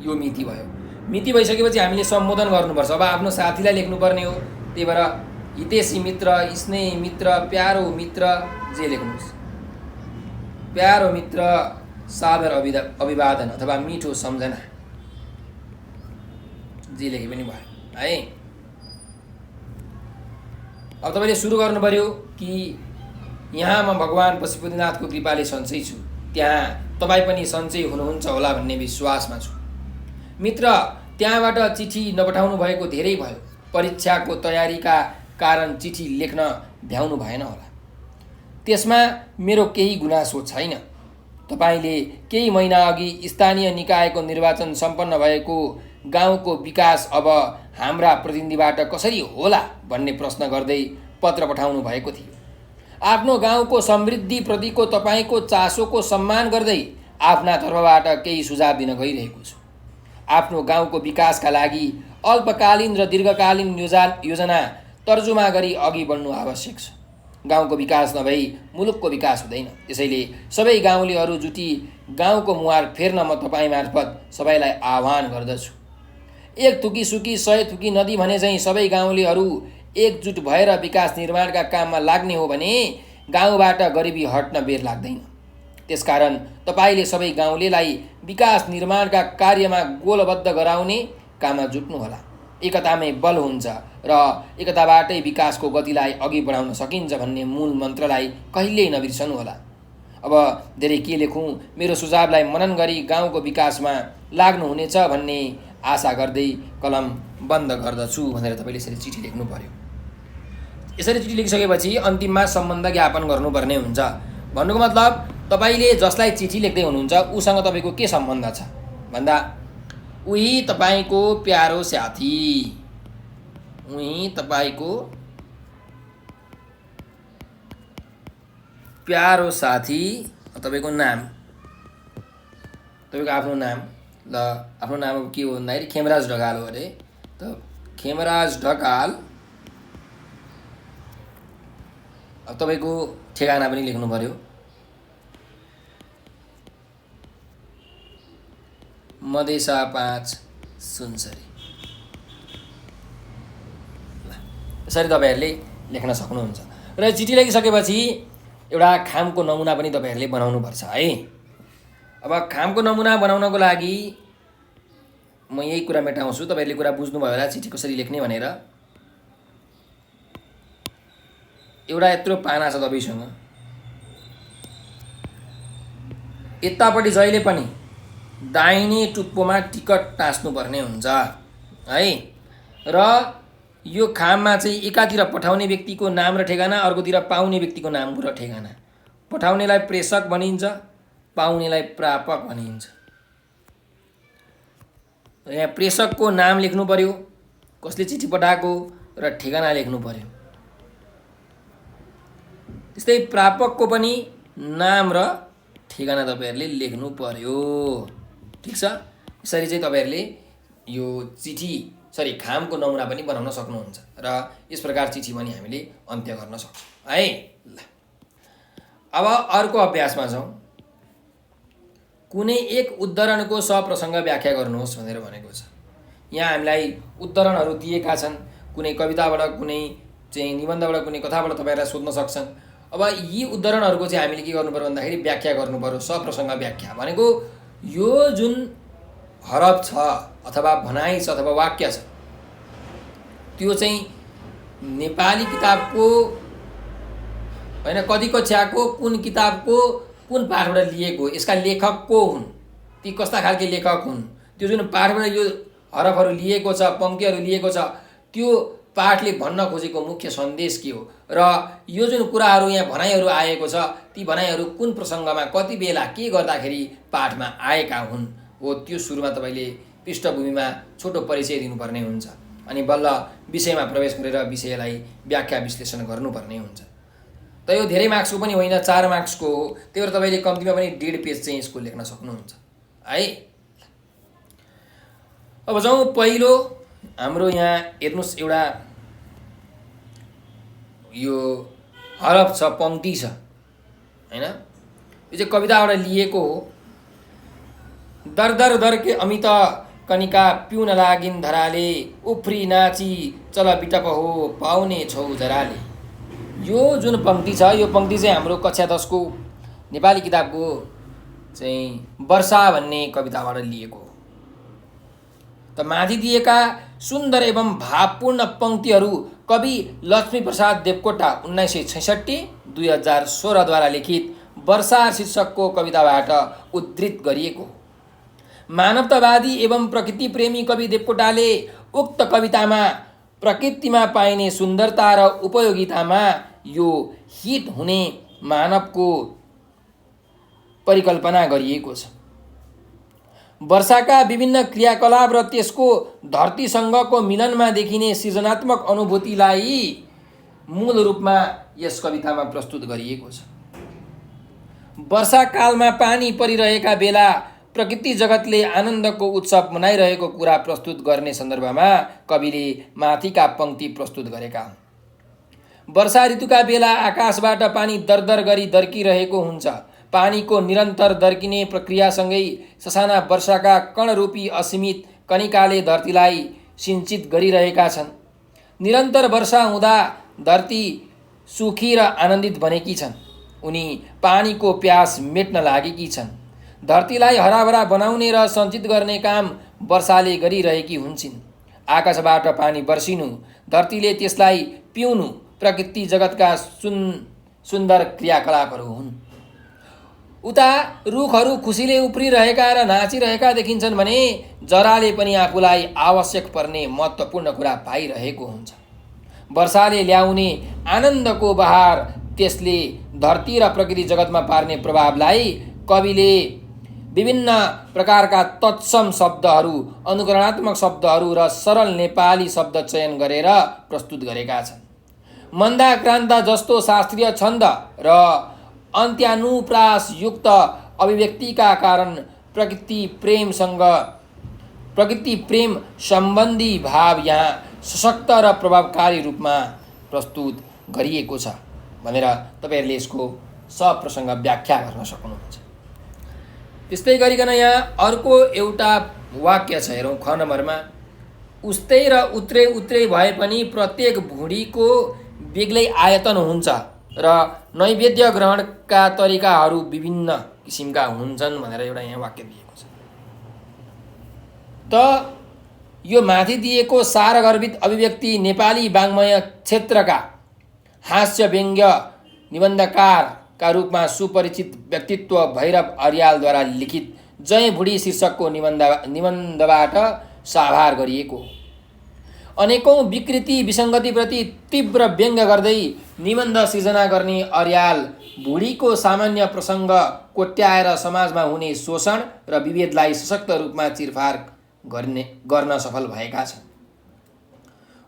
यो मिति भयो। मिति भइसकेपछि हामीले सम्बोधन गर्नुपर्छ। अब आफ्नो साथीलाई लेख्नुपर्ने हो, त्यही भएर हितैषी मित्र, स्नेही मित्र, प्यारो मित्र जे लेख्नुहोस्, प्यारो मित्र, सादर अभिवादन अथवा मिठो सम्झना जे लेखे पनि भयो है। अब तपाईँले सुरु गर्नु पर्यो कि यहाँ म भगवान् पशुपतिनाथको कृपाले सन्चै छु, त्यहाँ तपाईँ पनि सन्चै हुनुहुन्छ होला भन्ने विश्वासमा छु। मित्र, त्यहाँबाट चिठी नपठाउनु भएको धेरै भयो। परीक्षाको तयारीका कारण चिठी लेख्न भ्याउनु भएन होला। त्यसमा मेरो केही गुनासो छैन। तपाईँले केही महिना अघि स्थानीय निकायको निर्वाचन सम्पन्न भएको गाउँको विकास अब हाम्रा प्रतिनिधिबाट कसरी होला भन्ने प्रश्न गर्दै पत्र पठाउनु भएको थियो। आफ्नो गाउँको समृद्धिप्रतिको तपाईँको चासोको सम्मान गर्दै आफ्ना तर्फबाट केही सुझाव दिन गइरहेको छु। आफ्नो गाउँको विकासका लागि अल्पकालीन र दीर्घकालीन योजना तर्जुमा गरी अघि बढ्नु आवश्यक छ। गाउँको विकास नभई मुलुकको विकास हुँदैन। त्यसैले सबै गाउँलेहरू जुटी गाउँको मुहार फेर्न म तपाईँ मार्फत सबैलाई आह्वान गर्दछु। एक थुकी सुकी 100 थुकी नदी भने चाहिँ सबै गाउँलेहरू एकजुट भएर विकास निर्माणका काममा लाग्ने हो भने गाउँबाट गरिबी हट्न बेर लाग्दैन। त्यसकारण तपाईँले सबै गाउँलेलाई विकास निर्माणका कार्यमा गोलबद्ध गराउने काममा जुट्नुहोला। एकतामै बल हुन्छ र एकताबाटै विकासको गतिलाई अघि बढाउन सकिन्छ भन्ने मूल मन्त्रलाई कहिल्यै नबिर्सनुहोला। अब धेरै के लेखौँ, मेरो सुझावलाई मनन गरी गाउँको विकासमा लाग्नुहुनेछ भन्ने आशा गर्दै कलम बन्द गर्दछु भनेर तपाईँले यसरी चिठी लेख्नु पर्यो। यसरी चिठी लेखिसकेपछि अन्तिममा सम्बन्ध ज्ञापन गर्नुपर्ने हुन्छ। भन्नुको मतलब तपाईँले जसलाई चिठी लेख्दै हुनुहुन्छ उसँग तपाईँको के सम्बन्ध छ भन्दा उही तपाईँको प्यारो साथी, उही तपाईँको प्यारो साथी, तपाईँको नाम, तपाईँको आफ्नो नाम, ल आफ्नो नाम अब के हो भन्दाखेरि खेमराज ढकाल हो अरे। त खेमराज ढकाल, अब तपाईँको ठेगाना पनि लेख्नु पर्यो। मधेसा 5 सुनसरी। यसरी तपाईँहरूले लेख्न सक्नुहुन्छ। र चिठी लेखिसकेपछि एउटा खामको नमुना पनि तपाईँहरूले बनाउनुपर्छ है। अब खामको नमुना बनाउनको लागि म यही कुरा मेटाउँछु, तपाईँहरूले कुरा बुझ्नुभयो होला चिठी कसरी लेख्ने भनेर। एउटा यत्रो पाना छ तपाईँसँग, यतापट्टि जहिले पनि दाहिने टुप्पोमा टिकट टाँच्नुपर्ने हुन्छ है। र यो खाममा चाहिँ एकातिर पठाउने व्यक्तिको नाम र ठेगाना, अर्कोतिर पाउने व्यक्तिको नाम र ठेगाना। पठाउनेलाई प्रेषक भनिन्छ, पाउनेलाई प्रापक भनिन्छ। यहाँ प्रेषकको नाम लेख्नु पर्यो, कसले चिठी पठाएको, र ठेगाना लेख्नु पर्यो। त्यस्तै प्रापकको पनि नाम र ठेगाना तपाईँहरूले लेख्नु पर्यो। ठिक छ। यसरी चाहिँ तपाईँहरूले यो चिठी खामको नमुना पनि बनाउन सक्नुहुन्छ र यस प्रकार चिठी पनि हामीले अन्त्य गर्न सक्छौँ है। ल अब अर्को अभ्यासमा जाउँ। कुनै एक उद्धरणको सप्रसङ्ग व्याख्या गर्नुहोस् भनेर भनेको छ। यहाँ हामीलाई उद्धरणहरू दिएका छन्, कुनै कविताबाट, कुनै चाहिँ निबन्धबाट, कुनै कथाबाट तपाईँहरूलाई सोध्न सक्छन्। अब यी उद्धरणहरूको चाहिँ हामीले के गर्नु पर्यो भन्दाखेरि व्याख्या गर्नु पर्यो। सप्रसङ्ग व्याख्या भनेको यो जुन हरफ छ अथवा भनाइ छ अथवा वाक्य छ त्यो चाहिँ नेपाली किताबको होइन, कति कक्षाको कुन किताबको कुन पाठबाट लिएको, यसका लेखक को हुन्, ती कस्ता खालके लेखक हुन्, त्यो जुन पाठबाट यो हरफहरू लिएको छ, पङ्क्तिहरू लिएको छ, त्यो पाठले भन्न खोजेको मुख्य सन्देश के हो र यो जुन कुराहरू यहाँ भनाइहरू आएको छ ती भनाइहरू कुन प्रसङ्गमा कति बेला के गर्दाखेरि पाठमा आएका हुन् हो त्यो सुरुमा तपाईँले पृष्ठभूमिमा छोटो परिचय दिनुपर्ने हुन्छ अनि बल्ल विषयमा प्रवेश गरेर विषयलाई व्याख्या विश्लेषण गर्नुपर्ने हुन्छ। त यो धेरै मार्क्सको पनि होइन, 4 मार्क्सको हो, त्यही भएर तपाईँले कम्तीमा पनि 1.5 पेज चाहिँ यसको लेख्न सक्नुहुन्छ है। अब जाउँ पहिलो हाम्रो यहाँ हेर्नुहोस् एउटा यो हरफ छ, पंक्ति छ हैन। यो चाहिँ कविताबाट लिएको हो। दर दर दर के अमित कनिका पिउन लागिन् धराले, उफ्री नाची चल बिटप हो पाउने छौ जराले। यो जुन पंक्ति छ यो पंक्ति चाहिँ हाम्रो कक्षा 10 को नेपाली किताबको चाहिँ वर्षा भन्ने कविताबाट लिएको हो। त माथि दिएका सुन्दर एवं भावपूर्ण पंक्तिहरू कवि लक्ष्मीप्रसाद देवकोटा 1966-2016 द्वारा लिखित वर्षा शीर्षकको कविताबाट उद्धृत गरिएको। मानवतावादी एवं प्रकृति प्रेमी कवि देवकोटाले उक्त कवितामा प्रकृतिमा पाइने सुन्दरता र उपयोगितामा यो हिट हुने मानवको परिकल्पना गरिएको छ। वर्षाका विभिन्न क्रियाकलाप र त्यसको धरतीसँगको मिलनमा देखिने सृजनात्मक अनुभूतिलाई मूल रूपमा यस कवितामा प्रस्तुत गरिएको छ। वर्षाकालमा पानी परिरहेका बेला प्रकृति जगतले आनन्दको उत्सव मनाइरहेको कुरा प्रस्तुत गर्ने सन्दर्भमा कविले माथिका पंक्ति प्रस्तुत गरेका हुन्। वर्षा ऋतुका बेला आकाशबाट पानी दरदर गरी दर्किरहेको हुन्छ। पानीको निरन्तर दर्किने प्रक्रियासँगै ससाना वर्षाका कणरूपी असीमित कणिकाले धरतीलाई सिंचित गरिरहेका छन्। निरन्तर वर्षा हुँदा धरती सुखी र आनन्दित बनेकी छन्। उनी पानीको प्यास मेट्न लागेकी छन्। धरतीलाई हराभरा बनाउने र सञ्चित गर्ने काम वर्षाले गरिरहेकी हुन्छन्। आकाशबाट पानी बर्सिनु, धरतीले त्यसलाई पिउनु प्रकृति जगतका सुन्दर क्रियाकलापहरू हुन्। उता रुखहरू खुसीले उफ्रिरहेका र नाचिरहेका देखिन्छन् भने जराले पनि आफूलाई आवश्यक पर्ने महत्त्वपूर्ण कुरा पाइरहेको हुन्छ। वर्षाले ल्याउने आनन्दको बहार त्यसले धरती र प्रकृति जगतमा पार्ने प्रभावलाई कविले विभिन्न प्रकारका तत्सम शब्दहरू, अनुकरणात्मक शब्दहरू र सरल नेपाली शब्द चयन गरेर प्रस्तुत गरेका छन्। मन्दाक्रान्ता जस्तो शास्त्रीय छन्द र अन्त्यानुप्रास युक्त अभिव्यक्तिका कारण प्रकृति प्रेम सम्बन्धी भाव यहाँ सशक्त र प्रभावकारी रूपमा प्रस्तुत गरिएको छ भनेर तपाईहरुले यसको सप्रसङ्ग व्याख्या गर्न सक्नुहुन्छ। त्यस्तै गरिकन यहाँ अर्को एउटा वाक्य छ, हेरौँ ख नम्बरमा। उस्तै र उत्रै उत्रै भए पनि प्रत्येक भुँडीको बेग्लै आयतन हुन्छ र नैवेद्य ग्रहणका तरिकाहरू विभिन्न किसिमका हुन्छन् भनेर एउटा यहाँ वाक्य दिएको छ। त यो माथि दिएको सारगर्भित अभिव्यक्ति नेपाली वाङ्मय क्षेत्रका हास्य व्यङ्ग्य निबन्धकारका रूपमा सुपरिचित व्यक्तित्व भैरव अर्यालद्वारा लिखित जय भुडी शीर्षकको निबन्धबाट साभार गरिएको। अनेकौं विकृति विसङ्गतिप्रति तीव्र व्यङ्ग्य गर्दै निबन्ध सिर्जना गर्ने अर्याल भुडीको सामान्य प्रसङ्ग कोट्याएर समाजमा हुने शोषण र विभेदलाई सशक्त रूपमा चिरफार गर्न सफल भएका छन्।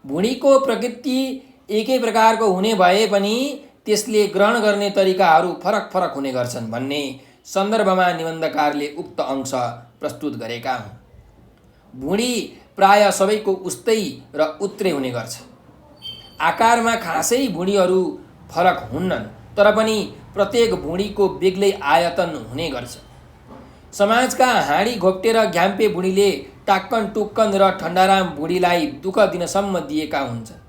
भुडीको प्रकृति एकै प्रकारको हुने भए पनि त्यसले ग्रहण गर्ने तरिकाहरू फरक फरक हुने गर्छन् भन्ने सन्दर्भमा निबन्धकारले उक्त अंश प्रस्तुत गरेका हुन्। भुडी प्राय सबैको उस्तै र उत्रै हुने गर्छ। आकारमा खासै भुडीहरू फरक हुन्नन्, तर पनि प्रत्येक भुडीको बेग्लै आयतन हुने गर्छ। समाजका हाँडी घोप्टे र घ्याम्पे भुडीले टाक्कन टुक्कन र ठण्डाराम भुडीलाई दुःख दिनसम्म दिएका हुन्छन्।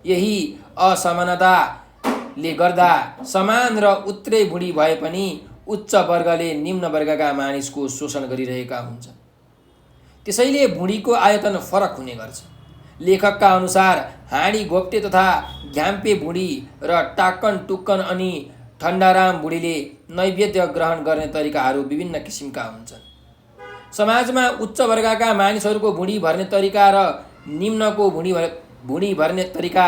यही असमानताले गर्दा समान र उत्रै भुडी भए पनि उच्च वर्गले निम्न वर्गका मानिसको शोषण गरिरहेका हुन्छन्। त्यसैले भुडीको आयतन फरक हुने गर्छ। लेखकका अनुसार हाँडी घोप्टे तथा घ्याम्पे भुडी र टाक्कन टुक्कन अनि ठण्डाराम भुडीले नैवेद्य ग्रहण गर्ने तरिकाहरू विभिन्न किसिमका हुन्छन्। समाजमा उच्च वर्गका मानिसहरूको भुडी भर्ने तरिका र निम्नको भुडी भुँडी भर्ने तरिका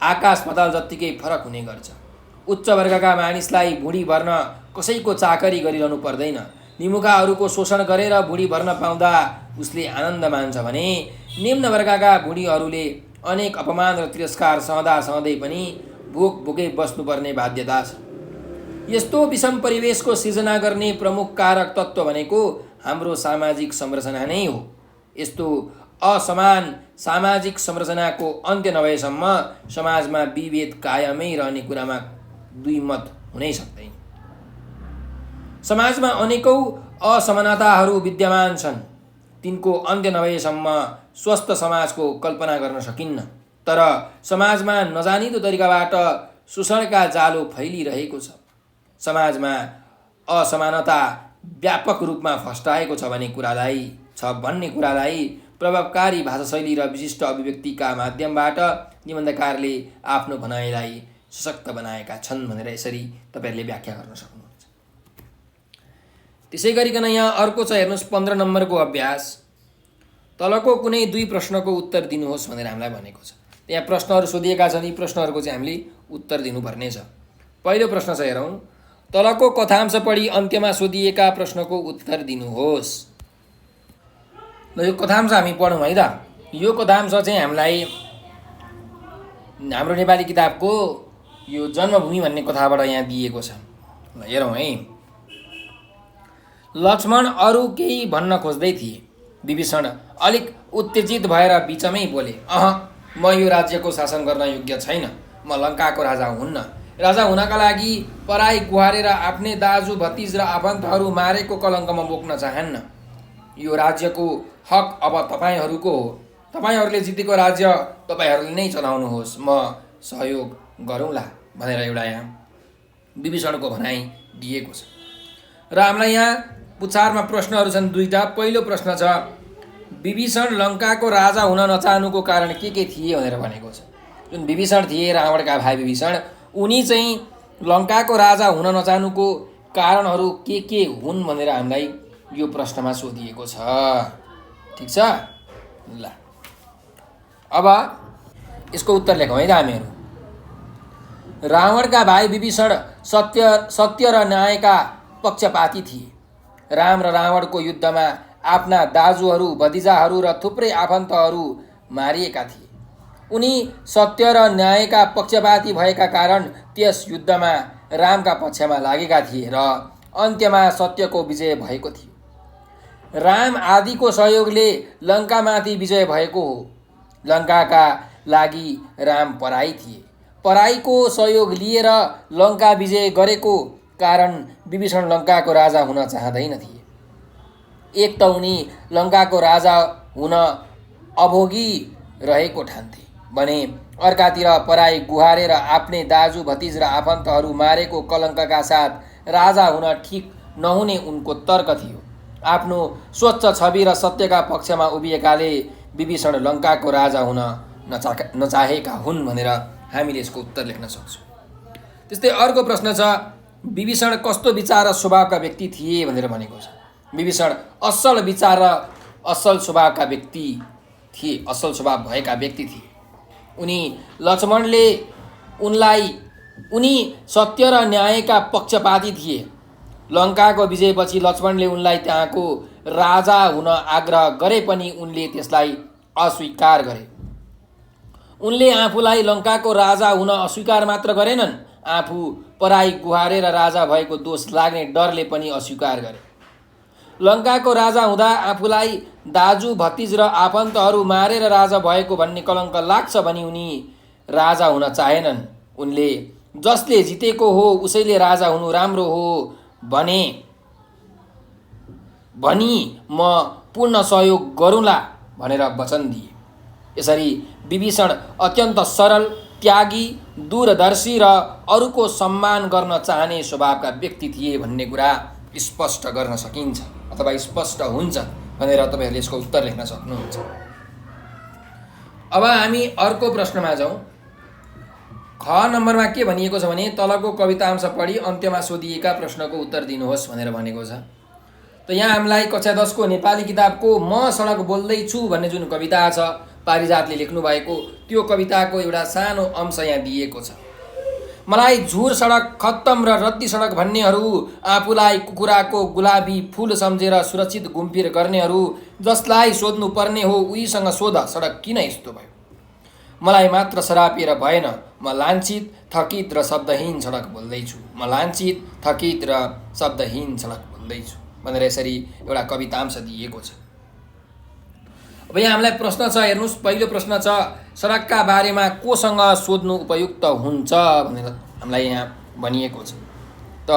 आकाश पाताल जत्तिकै फरक हुने गर्छ। उच्च वर्गका मानिसलाई भुँडी भर्न कसैको चाकरी गरिरहनु पर्दैन। निमुखाहरूको शोषण गरेर भुँडी भर्न पाउँदा उसले आनन्द मान्छ भने निम्न वर्गका भुँडीहरूले अनेक अपमान र तिरस्कार सहँदा सहँदै पनि भोक भोकै बस्नुपर्ने बाध्यता छ। यस्तो विषम परिवेशको सिर्जना गर्ने प्रमुख कारक तत्त्व भनेको हाम्रो सामाजिक संरचना नै हो। यस्तो असमान सामाजिक संरचनाको अन्त्य नभएसम्म समाजमा विभेद कायमै रहने कुरामा दुई मत हुनै सक्दैन। समाजमा अनेकौं असमानताहरू विद्यमान छन्। तिनको अन्त्य नभएसम्म स्वस्थ समाजको कल्पना गर्न सकिन्न। तर समाजमा नजानिदो तरिकाबाट शोषणका जालो फैलिरहेको छ। समाजमा असमानता व्यापक रूपमा फस्टाएको छ भन्ने कुरालाई प्रभावकारी भाषाशैली र विशिष्ट अभिव्यक्तिका माध्यमबाट निबन्धकारले आफ्नो भनाइलाई सशक्त बनाएका छन् भनेर यसरी तपाईँहरूले व्याख्या गर्न सक्नुहुन्छ। त्यसै गरिकन यहाँ अर्को छ, हेर्नुहोस् 15 नम्बरको अभ्यास। तलको कुनै दुई प्रश्नको उत्तर दिनुहोस् भनेर हामीलाई भनेको छ। यहाँ प्रश्नहरू सोधिएका छन्। यी प्रश्नहरूको चाहिँ हामीले उत्तर दिनुपर्ने छ। पहिलो प्रश्न छ, हेरौँ। तलको कथांश पढी अन्त्यमा सोधिएका प्रश्नको उत्तर दिनुहोस्। ल यो कथांश हामी पढौँ है त। यो कथांश चाहिँ हामीलाई हाम्रो नेपाली किताबको यो जन्मभूमि भन्ने कथाबाट यहाँ दिएको छ। ल हेरौँ है। लक्ष्मण अरू केही भन्न खोज्दै थिए। विभीषण अलिक उत्तेजित भएर बिचमै बोले, म यो राज्यको शासन गर्न योग्य छैन। म लङ्काको राजा हुन्न। राजा हुनका लागि पराई गुहारेर आफ्नै दाजु भतिज र आफन्तहरू मारेको कलङ्क म बोक्न चाहन्न। यो राज्यको हक अब तपाईँहरूको हो। तपाईँहरूले जितेको राज्य तपाईँहरूले नै चलाउनुहोस्। म सहयोग गरौँला भनेर एउटा यहाँ विभीषणको भनाइ दिएको छ। र हामीलाई यहाँ पुछारमा प्रश्नहरू छन् दुईटा। पहिलो प्रश्न छ, विभीषण लङ्काको राजा हुन नचाहनुको कारण के थिए भनेर भनेको छ। जुन विभीषण थिए, रावणका भाइ विभीषण, उनी चाहिँ लङ्काको राजा हुन नचाहनुको कारणहरू के हुन् भनेर हामीलाई यो प्रश्नमा सोधिएको छ। ठिक छ। ल अब यसको उत्तर लेखौँ है त हामीहरू। रावणका भाइ विभीषण सत्य र न्यायका पक्षपाती थिए। राम र रावणको युद्धमा आफ्ना दाजुहरू, भतिजाहरू र थुप्रै आफन्तहरू मारिएका थिए। उनी सत्य र न्यायका पक्षपाती भएका कारण त्यस युद्धमा रामका पक्षमा लागेका थिए र अन्त्यमा सत्यको विजय भएको थियो। राम आदिको सहयोगले लङ्कामाथि विजय भएको हो। लङ्काका लागि राम पराई थिए। पराईको सहयोग लिएर लङ्का विजय गरेको कारण विभीषण लङ्काको राजा हुन चाहँदैन थिए। एक त उनी लङ्काको राजा हुन अभोगी रहेको ठान्थे भने अर्कातिर पराई गुहारेर आफ्नै दाजु भतिज र आफन्तहरू मारेको कलङ्कका साथ राजा हुन ठिक नहुने उनको तर्क थियो। आफ्नो स्वच्छ छवि र सत्यका पक्षमा उभिएकाले विभीषण लङ्काको राजा हुन नचाहेका हुन् भनेर हामीले यसको उत्तर लेख्न सक्छौँ। त्यस्तै अर्को प्रश्न छ, विभीषण कस्तो विचार र स्वभावका व्यक्ति थिए भनेर भनेको छ। विभीषण असल विचार र असल स्वभावका व्यक्ति थिए, असल स्वभाव भएका व्यक्ति थिए। उनी सत्य र न्यायका पक्षपाती थिए। लङ्काको विजयपछि लक्ष्मणले उनलाई त्यहाँको राजा हुन आग्रह गरे पनि उनले त्यसलाई अस्वीकार गरे। उनले आफूलाई लङ्काको राजा हुन अस्वीकार मात्र गरेनन्, आफू पराई गुहारेर राजा भएको दोष लाग्ने डरले पनि अस्वीकार गरे। लङ्काको राजा हुँदा आफूलाई दाजु भतिज र आफन्तहरू मारेर राजा भएको भन्ने कलङ्क लाग्छ भनी उनी राजा हुन चाहेनन्। उनले जसले जितेको हो उसैले राजा हुनु राम्रो हो भनी म पूर्ण सहयोग गरौँला भनेर वचन दिए। यसरी विभीषण अत्यन्त सरल, त्यागी, दूरदर्शी र अरूको सम्मान गर्न चाहने स्वभावका व्यक्ति थिए भन्ने कुरा स्पष्ट गर्न सकिन्छ अथवा स्पष्ट हुन्छ भनेर तपाईँहरूले यसको उत्तर लेख्न सक्नुहुन्छ। अब हामी अर्को प्रश्नमा जाउँ। ख नम्बरमा के भनिएको छ भने तलको कवितांश पढी अन्त्यमा सोधिएका प्रश्नको उत्तर दिनुहोस् भनेर भनेको छ। त यहाँ हामीलाई कक्षा 10 को नेपाली किताबको म सडक बोल्दैछु भन्ने जुन कविता छ, पारिजातले लेख्नुभएको त्यो कविताको एउटा सानो अंश यहाँ दिएको छ। मलाई झुर सडक खत्तम र रद्दी सडक भन्नेहरू, आफूलाई कुखुराको गुलाबी फुल सम्झेर सुरक्षित घुमफिर गर्नेहरू, जसलाई सोध्नु पर्ने हो उहीसँग सोध सडक किन यस्तो भयो। मलाई मात्र सरापिएर भएन, म लाञ्छित, थकित र शब्दहीन सडक बोल्दैछु। म लाञ्छित, थकित र शब्दहीन सडक बोल्दैछु भनेर यसरी एउटा कवितांश दिएको छ। अब यहाँ हामीलाई प्रश्न छ, हेर्नुहोस्, पहिलो प्रश्न छ सडकका बारेमा कोसँग सोध्नु उपयुक्त हुन्छ भनेर हामीलाई यहाँ भनिएको छ। त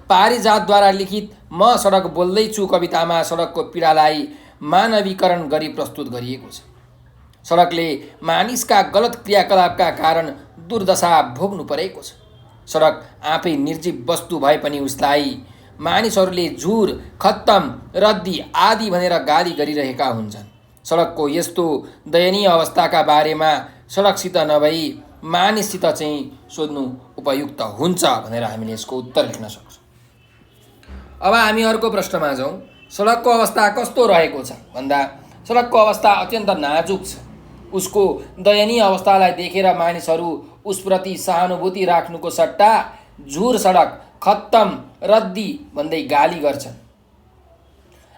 पारिजातद्वारा लिखित म सडक बोल्दैछु कवितामा सडकको पीडालाई मानवीकरण गरी प्रस्तुत गरिएको छ। सडकले मानिसका गलत क्रियाकलापका कारण दुर्दशा भोग्नु परेको छ। सडक आफै निर्जीव वस्तु भए पनि उसलाई मानिसहरूले झुर, खत्तम, रद्दी आदि भनेर गाली गरिरहेका हुन्छन्। सडकको यस्तो दयनीय अवस्थाका बारेमा सडकसित नभई मानिससित चाहिँ सोध्नु उपयुक्त हुन्छ भनेर हामीले यसको उत्तर लेख्न सक्छौँ। अब हामी अर्को प्रश्नमा जाउँ। सडकको अवस्था कस्तो रहेको छ भन्दा सडकको अवस्था अत्यन्त नाजुक छ। उसको दयनीय अवस्थालाई देखेर मानिसहरू उसप्रति सहानुभूति राख्नुको सट्टा झुर सडक, खत्तम, रद्दी भन्दै गाली गर्छन्।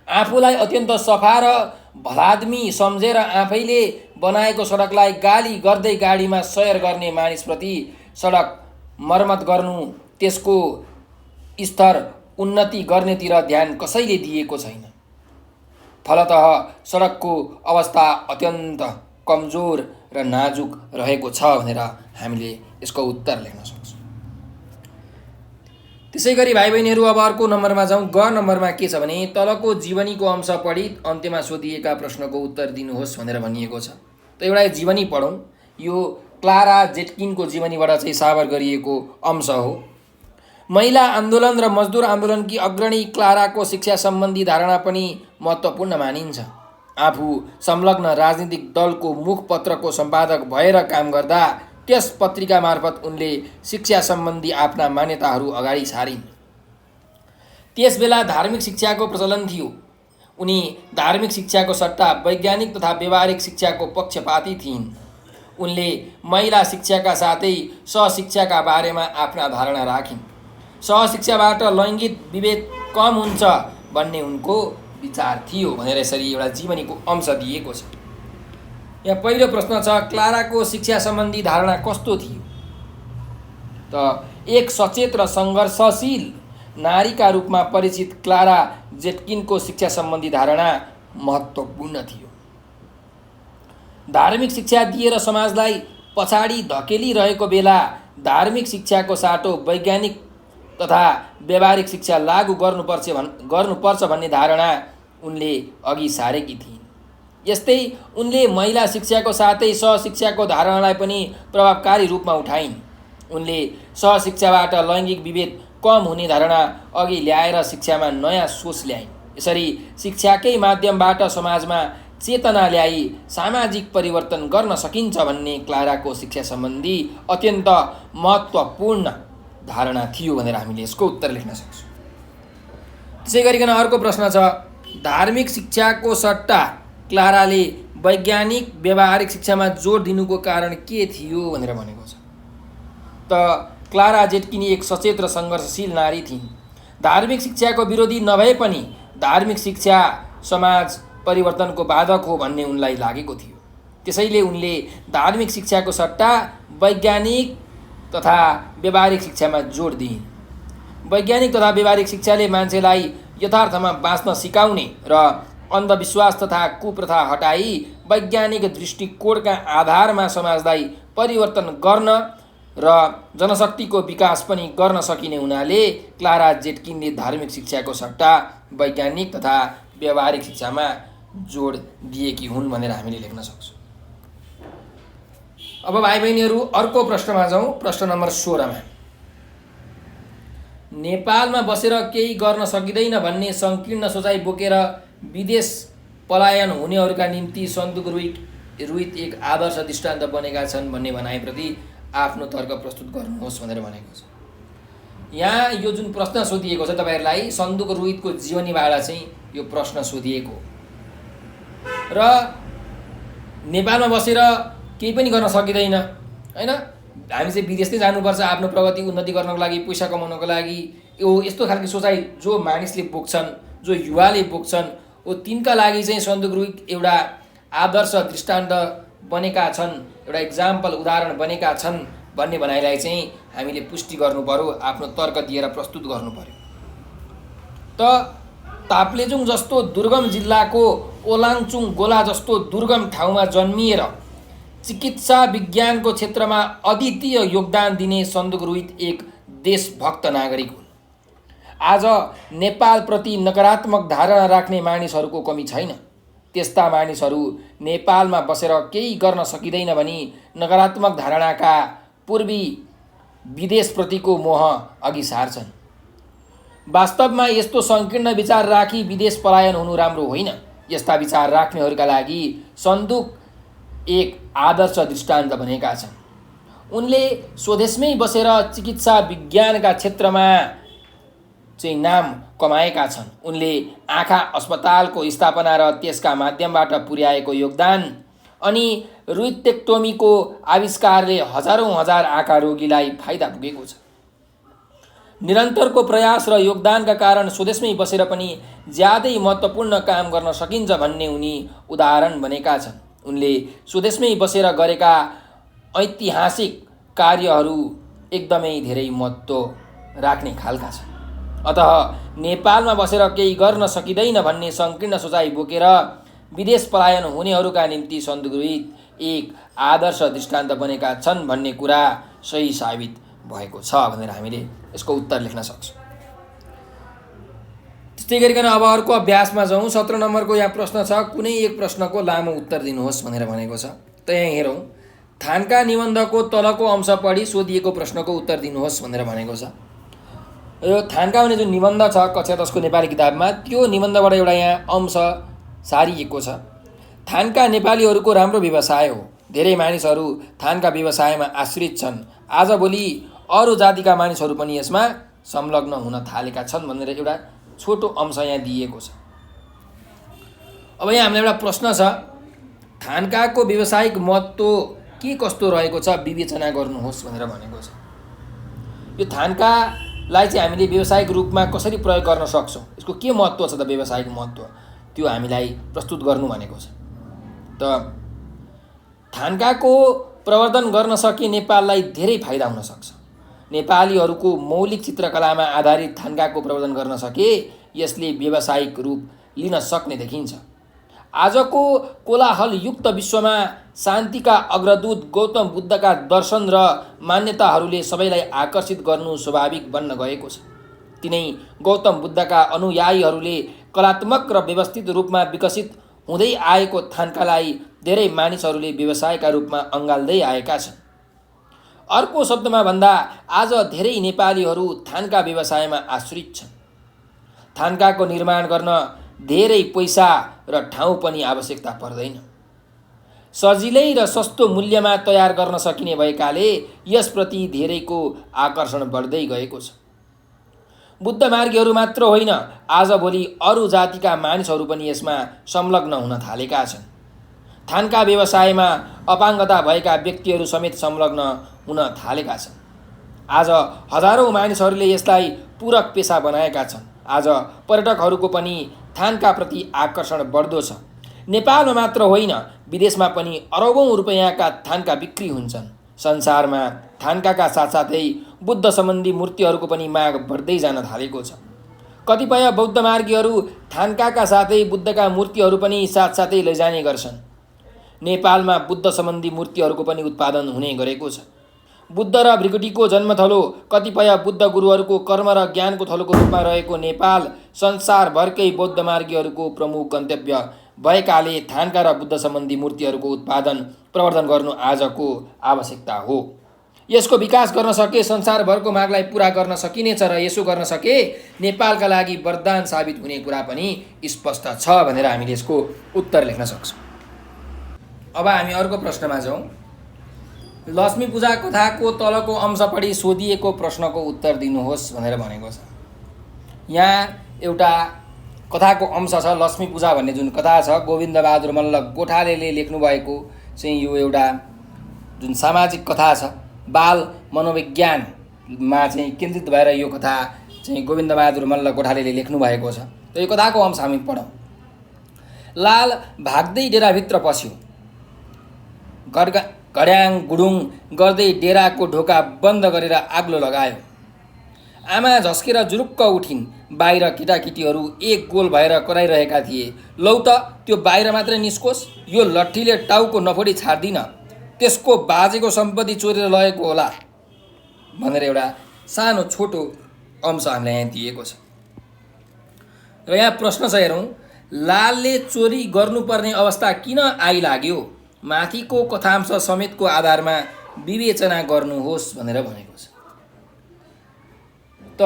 आफूलाई अत्यन्त सफा र भलादमी सम्झेर आफैले बनाएको सडकलाई गाली गर्दै गाडीमा सयर गर्ने मानिसप्रति सडक मर्मत गर्नु, त्यसको स्तर उन्नति गर्नेतिर ध्यान कसैले दिएको छैन। फलतः सडकको अवस्था अत्यन्त कमजोर र नाजुक रहेको छ भनेर हामीले यसको उत्तर लेख्न सक्छौँ। त्यसै गरी भाइ बहिनीहरू अब अर्को नम्बरमा जाउँ। ग नम्बरमा के छ भने तलको जीवनीको अंश पढी अन्त्यमा सोधिएका प्रश्नको उत्तर दिनुहोस् भनेर भनिएको छ। त एउटा जीवनी पढौँ। यो क्लारा जेटकिनको जीवनीबाट चाहिँ साबर गरिएको अंश हो। महिला आन्दोलन र मजदुर आन्दोलनकी अग्रणी क्लाराको शिक्षा सम्बन्धी धारणा पनि महत्त्वपूर्ण मानिन्छ। आफू संलग्न राजनीतिक दलको मुखपत्रको सम्पादक भएर काम गर्दा त्यस पत्रिका मार्फत उनले शिक्षा सम्बन्धी आफ्ना मान्यताहरू अगाडि सारिन्। त्यसबेला धार्मिक शिक्षाको प्रचलन थियो। उनी धार्मिक शिक्षाको सट्टा वैज्ञानिक तथा व्यवहारिक शिक्षाको पक्षपाती थिइन्। उनले महिला शिक्षाका साथै सहशिक्षाका बारेमा आफ्ना धारणा राखिन्। सहशिक्षाबाट लैङ्गिक विभेद कम हुन्छ भन्ने उनको विचार थियो भनेर यसरी एउटा जीवनीको अंश दिएको छ। यहाँ पहिलो प्रश्न छ क्लाराको शिक्षा सम्बन्धी धारणा कस्तो थियो। त एक सचेत र सङ्घर्षशील नारीका रूपमा परिचित क्लारा जेटकिनको शिक्षा सम्बन्धी धारणा महत्त्वपूर्ण थियो। धार्मिक शिक्षा दिएर समाजलाई पछाडि धकेलिरहेको बेला धार्मिक शिक्षाको साटो वैज्ञानिक तथा व्यवहारिक शिक्षा लागू गर्नुपर्छ भन्ने धारणा उनले अघि सारेकी थिइन्। यस्तै उनले महिला शिक्षाको साथै सहशिक्षाको धारणालाई पनि प्रभावकारी रूपमा उठाइन्। उनले सहशिक्षाबाट लैङ्गिक विभेद कम हुने धारणा अघि ल्याएर शिक्षामा नयाँ सोच ल्याइन्। यसरी शिक्षाकै माध्यमबाट समाजमा चेतना ल्याई सामाजिक परिवर्तन गर्न सकिन्छ भन्ने क्लाराको शिक्षा सम्बन्धी अत्यन्त महत्त्वपूर्ण धारणा थियो भनेर हामीले यसको उत्तर लेख्न सक्छौँ। त्यसै गरिकन अर्को प्रश्न छ धार्मिक शिक्षाको सट्टा क्लाराले वैज्ञानिक व्यवहारिक शिक्षामा जोड दिनुको कारण के थियो भनेर भनेको छ। त क्लारा जेटकिनी एक सचेत र सङ्घर्षशील नारी थिइन्। धार्मिक शिक्षाको विरोधी नभए पनि धार्मिक शिक्षा समाज परिवर्तनको बाधक हो भन्ने उनलाई लागेको थियो। त्यसैले उनले धार्मिक शिक्षाको सट्टा वैज्ञानिक तथा व्यवहारिक शिक्षामा जोड दिइन्। वैज्ञानिक तथा व्यवहारिक शिक्षाले मान्छेलाई यथार्थमा बाँच्न सिकाउने र अन्धविश्वास तथा कुप्रथा हटाई वैज्ञानिक दृष्टिकोणका आधारमा समाजलाई परिवर्तन गर्न र जनशक्तिको विकास पनि गर्न सकिने हुनाले क्लारा जेटकिनले धार्मिक शिक्षाको सट्टा वैज्ञानिक तथा व्यवहारिक शिक्षामा जोड दिएकी हुन् भनेर हामीले लेख्न सक्छौँ। अब भाइ बहिनीहरू अर्को प्रश्नमा जाउँ। प्रश्न नम्बर 16मा नेपालमा बसेर केही गर्न सकिँदैन भन्ने सङ्कीर्ण सोचाइ बोकेर विदेश पलायन हुनेहरूका निम्ति सन्दुक रुइत एक आदर्श दृष्टान्त बनेका छन् भन्ने भनाइप्रति आफ्नो तर्क प्रस्तुत गर्नुहोस् भनेर भनेको छ। यहाँ यो जुन प्रश्न सोधिएको छ तपाईँहरूलाई सन्दुक रुइतको जीवनीबाट चाहिँ यो प्रश्न सोधिएको र नेपालमा बसेर केही पनि गर्न सकिँदैन हैन। हामी चाहिँ विदेश नै जानुपर्छ आफ्नो प्रगति उन्नति गर्नको लागि, पैसा कमाउनको लागि। यो यस्तो खालको सोचाइ जो मानिसले बोक्छन्, जो युवाले बोक्छन्, हो तिनका लागि चाहिँ सन्दु गुरुङ एउटा आदर्श दृष्टान्त बनेका छन्, एउटा इक्जाम्पल उदाहरण बनेका छन् भन्ने भनाइलाई चाहिँ हामीले पुष्टि गर्नु पर्यो, आफ्नो तर्क दिएर प्रस्तुत गर्नु पर्यो। त ताप्लेजुङ जस्तो दुर्गम जिल्लाको ओलाङचुङ गोला जस्तो दुर्गम ठाउँमा जन्मिएर चिकित्सा विज्ञानको क्षेत्रमा अद्वितीय योगदान दिने सन्दु गुरुङ एक देशभक्त नागरिक हुन्। आज नेपालप्रति नकारात्मक धारणा राख्ने मानिसहरूको कमी छैन। त्यस्ता मानिसहरू नेपालमा बसेर केही गर्न सकिँदैन भनी नकारात्मक धारणाका पूर्वी विदेशप्रतिको मोह अघि सार्छन्। वास्तवमा यस्तो सङ्कीर्ण विचार राखी विदेश पलायन हुनु राम्रो होइन। यस्ता विचार राख्नेहरूका लागि सन्दुक एक आदर्श दृष्टान्त बनेका छन्। उनले स्वदेशमै बसेर चिकित्सा विज्ञानका क्षेत्रमा चाहिँ नाम कमाएका छन्। उनले आँखा अस्पतालको स्थापना र त्यसका माध्यमबाट पुर्याएको योगदान अनि रुइटेक्टोमीको आविष्कारले हजारौँ हजार आँखा रोगीलाई फाइदा पुगेको छ। निरन्तरको प्रयास र योगदानका कारण स्वदेशमै बसेर पनि ज्यादै महत्त्वपूर्ण काम गर्न सकिन्छ भन्ने उनी उदाहरण बनेका छन्। उनले स्वदेशमै बसेर गरेका ऐतिहासिक कार्यहरू एकदमै धेरै महत्त्व राख्ने खालका छन्। अतः नेपालमा बसेर केही गर्न सकिँदैन भन्ने सङ्कीर्ण सोचाइ बोकेर विदेश पलायन हुनेहरूका निम्ति सन्दु गुरुङ एक आदर्श दृष्टान्त बनेका छन् भन्ने कुरा सही साबित भएको छ भनेर हामीले यसको उत्तर लेख्न सक्छौँ। त्यस्तै गरिकन अब अर्को अभ्यासमा जाउँ। 17 नम्बरको यहाँ प्रश्न छ, कुनै एक प्रश्नको लामो उत्तर दिनुहोस् भनेर भनेको छ। त यहाँ हेरौँ, थानका निबन्धको तलको अंश पढी सोधिएको प्रश्नको उत्तर दिनुहोस् भनेर भनेको छ। यो थानका भन्ने जुन निबन्ध छ कक्षा 10 को नेपाली किताबमा, त्यो निबन्धबाट एउटा यहाँ अंश सारिएको छ। थानका नेपालीहरूको राम्रो व्यवसाय हो। धेरै मानिसहरू थानका व्यवसायमा आश्रित छन्। आजभोलि अरू जातिका मानिसहरू पनि यसमा संलग्न हुन थालेका छन् भनेर एउटा छोटो अंश यहाँ दिएको छ। अब यहाँ हामीलाई एउटा प्रश्न छ, थानकाको व्यावसायिक महत्त्व के कस्तो रहेको छ विवेचना गर्नुहोस् भनेर भनेको छ। यो थानकालाई चाहिँ हामीले व्यावसायिक रूपमा कसरी प्रयोग गर्न सक्छौँ, यसको के महत्त्व छ त व्यावसायिक महत्त्व, त्यो हामीलाई प्रस्तुत गर्नु भनेको छ। त थानकाको प्रवर्धन गर्न सके नेपाललाई धेरै फाइदा हुन सक्छ। नेपालीहरूको मौलिक चित्रकलामा आधारित थानकाको प्रवर्धन गर्न सके यसले व्यावसायिक रूप लिन सक्ने देखिन्छ। आजको कोलाहलयुक्त विश्वमा शान्तिका अग्रदूत गौतम बुद्धका दर्शन र मान्यताहरूले सबैलाई आकर्षित गर्नु स्वाभाविक बन्न गएको छ। तिनै गौतम बुद्धका अनुयायीहरूले कलात्मक र व्यवस्थित रूपमा विकसित हुँदै आएको थानकालाई धेरै मानिसहरूले व्यवसायका रूपमा अँगाल्दै आएका छन्। अर्को शब्दमा भन्दा आज धेरै नेपालीहरू थानका व्यवसायमा आश्रित छन्। थानकाको निर्माण गर्न धेरै पैसा र ठाउँ पनि आवश्यकता पर्दैन। सजिलै र सस्तो मूल्यमा तयार गर्न सकिने भएकाले यसप्रति धेरैको आकर्षण बढ्दै गएको छ। बुद्धमार्गीहरू मात्र होइन, आजभोलि अरू जातिका मानिसहरू पनि यसमा संलग्न हुन थालेका छन्। थानका व्यवसायमा अपाङ्गता भएका व्यक्तिहरू समेत संलग्न हुन थालेका छन्। आज हजारौँ मानिसहरूले यसलाई पूरक पेसा बनाएका छन्। आज पर्यटकहरूको पनि थानका प्रति आकर्षण बढ्दो छ। नेपालमा मात्र होइन, विदेशमा पनि अरबौँ रुपैयाँका थानका बिक्री हुन्छन्। संसारमा थानकाका साथसाथै बुद्ध सम्बन्धी मूर्तिहरूको पनि माग बढ्दै जान थालेको छ। कतिपय बौद्ध मार्गीहरू थानकाका साथै बुद्धका मूर्तिहरू पनि साथसाथै लैजाने गर्छन्। नेपालमा बुद्ध सम्बन्धी मूर्तिहरूको पनि उत्पादन हुने गरेको छ। बुद्ध र भृगुटीको जन्मथलो, कतिपय बुद्ध गुरुहरूको कर्म र ज्ञानको थलोको रूपमा रहेको नेपाल संसारभरकै बौद्ध मार्गीहरूको प्रमुख गन्तव्य भएकाले थानका र बुद्ध सम्बन्धी मूर्तिहरूको उत्पादन प्रवर्धन गर्नु आजको आवश्यकता हो। यसको विकास गर्न सके संसारभरको मागलाई पुरा गर्न सकिनेछ र यसो गर्न सके नेपालका लागि वरदान साबित हुने कुरा पनि स्पष्ट छ भनेर हामीले यसको उत्तर लेख्न सक्छौँ। अब हामी अर्को प्रश्नमा जाउँ। लक्ष्मी पूजा कथाको तलको अंश पढी सोधिएको प्रश्नको उत्तर दिनुहोस् भनेर भनेको छ। यहाँ एउटा कथाको अंश छ लक्ष्मी पूजा भन्ने जुन कथा छ गोविन्दबहादुर मल्ल गोठालेले लेख्नुभएको चाहिँ यो एउटा जुन सामाजिक कथा छ बाल मनोविज्ञानमा चाहिँ केन्द्रित भएर यो कथा चाहिँ गोविन्दबहादुर मल्ल गोठालेले लेख्नुभएको छ। त यो कथाको अंश हामी पढौँ। लाल भाग्दै डेराभित्र पस्यो। घड्याङ गुडुङ गर्दै डेराको ढोका बन्द गरेर आग्लो लगायो। आमा झस्केर जुरुक्क उठिन्। बाहिर केटाकेटीहरू एक गोल भएर कराइरहेका थिए। लौ त त्यो बाहिर मात्रै निस्कोस्, यो लट्ठीले टाउको नफोडी छाड्दिन, त्यसको बाजेको सम्पत्ति चोरेर लगेको होला भनेर एउटा सानो छोटो अंश हामीलाई यहाँ दिएको छ। र यहाँ प्रश्न छ हेरौँ, लालले चोरी गर्नुपर्ने अवस्था किन आइलाग्यो? माथिको कथांश समेतको आधारमा विवेचना गर्नुहोस् भनेर भनेको छ। त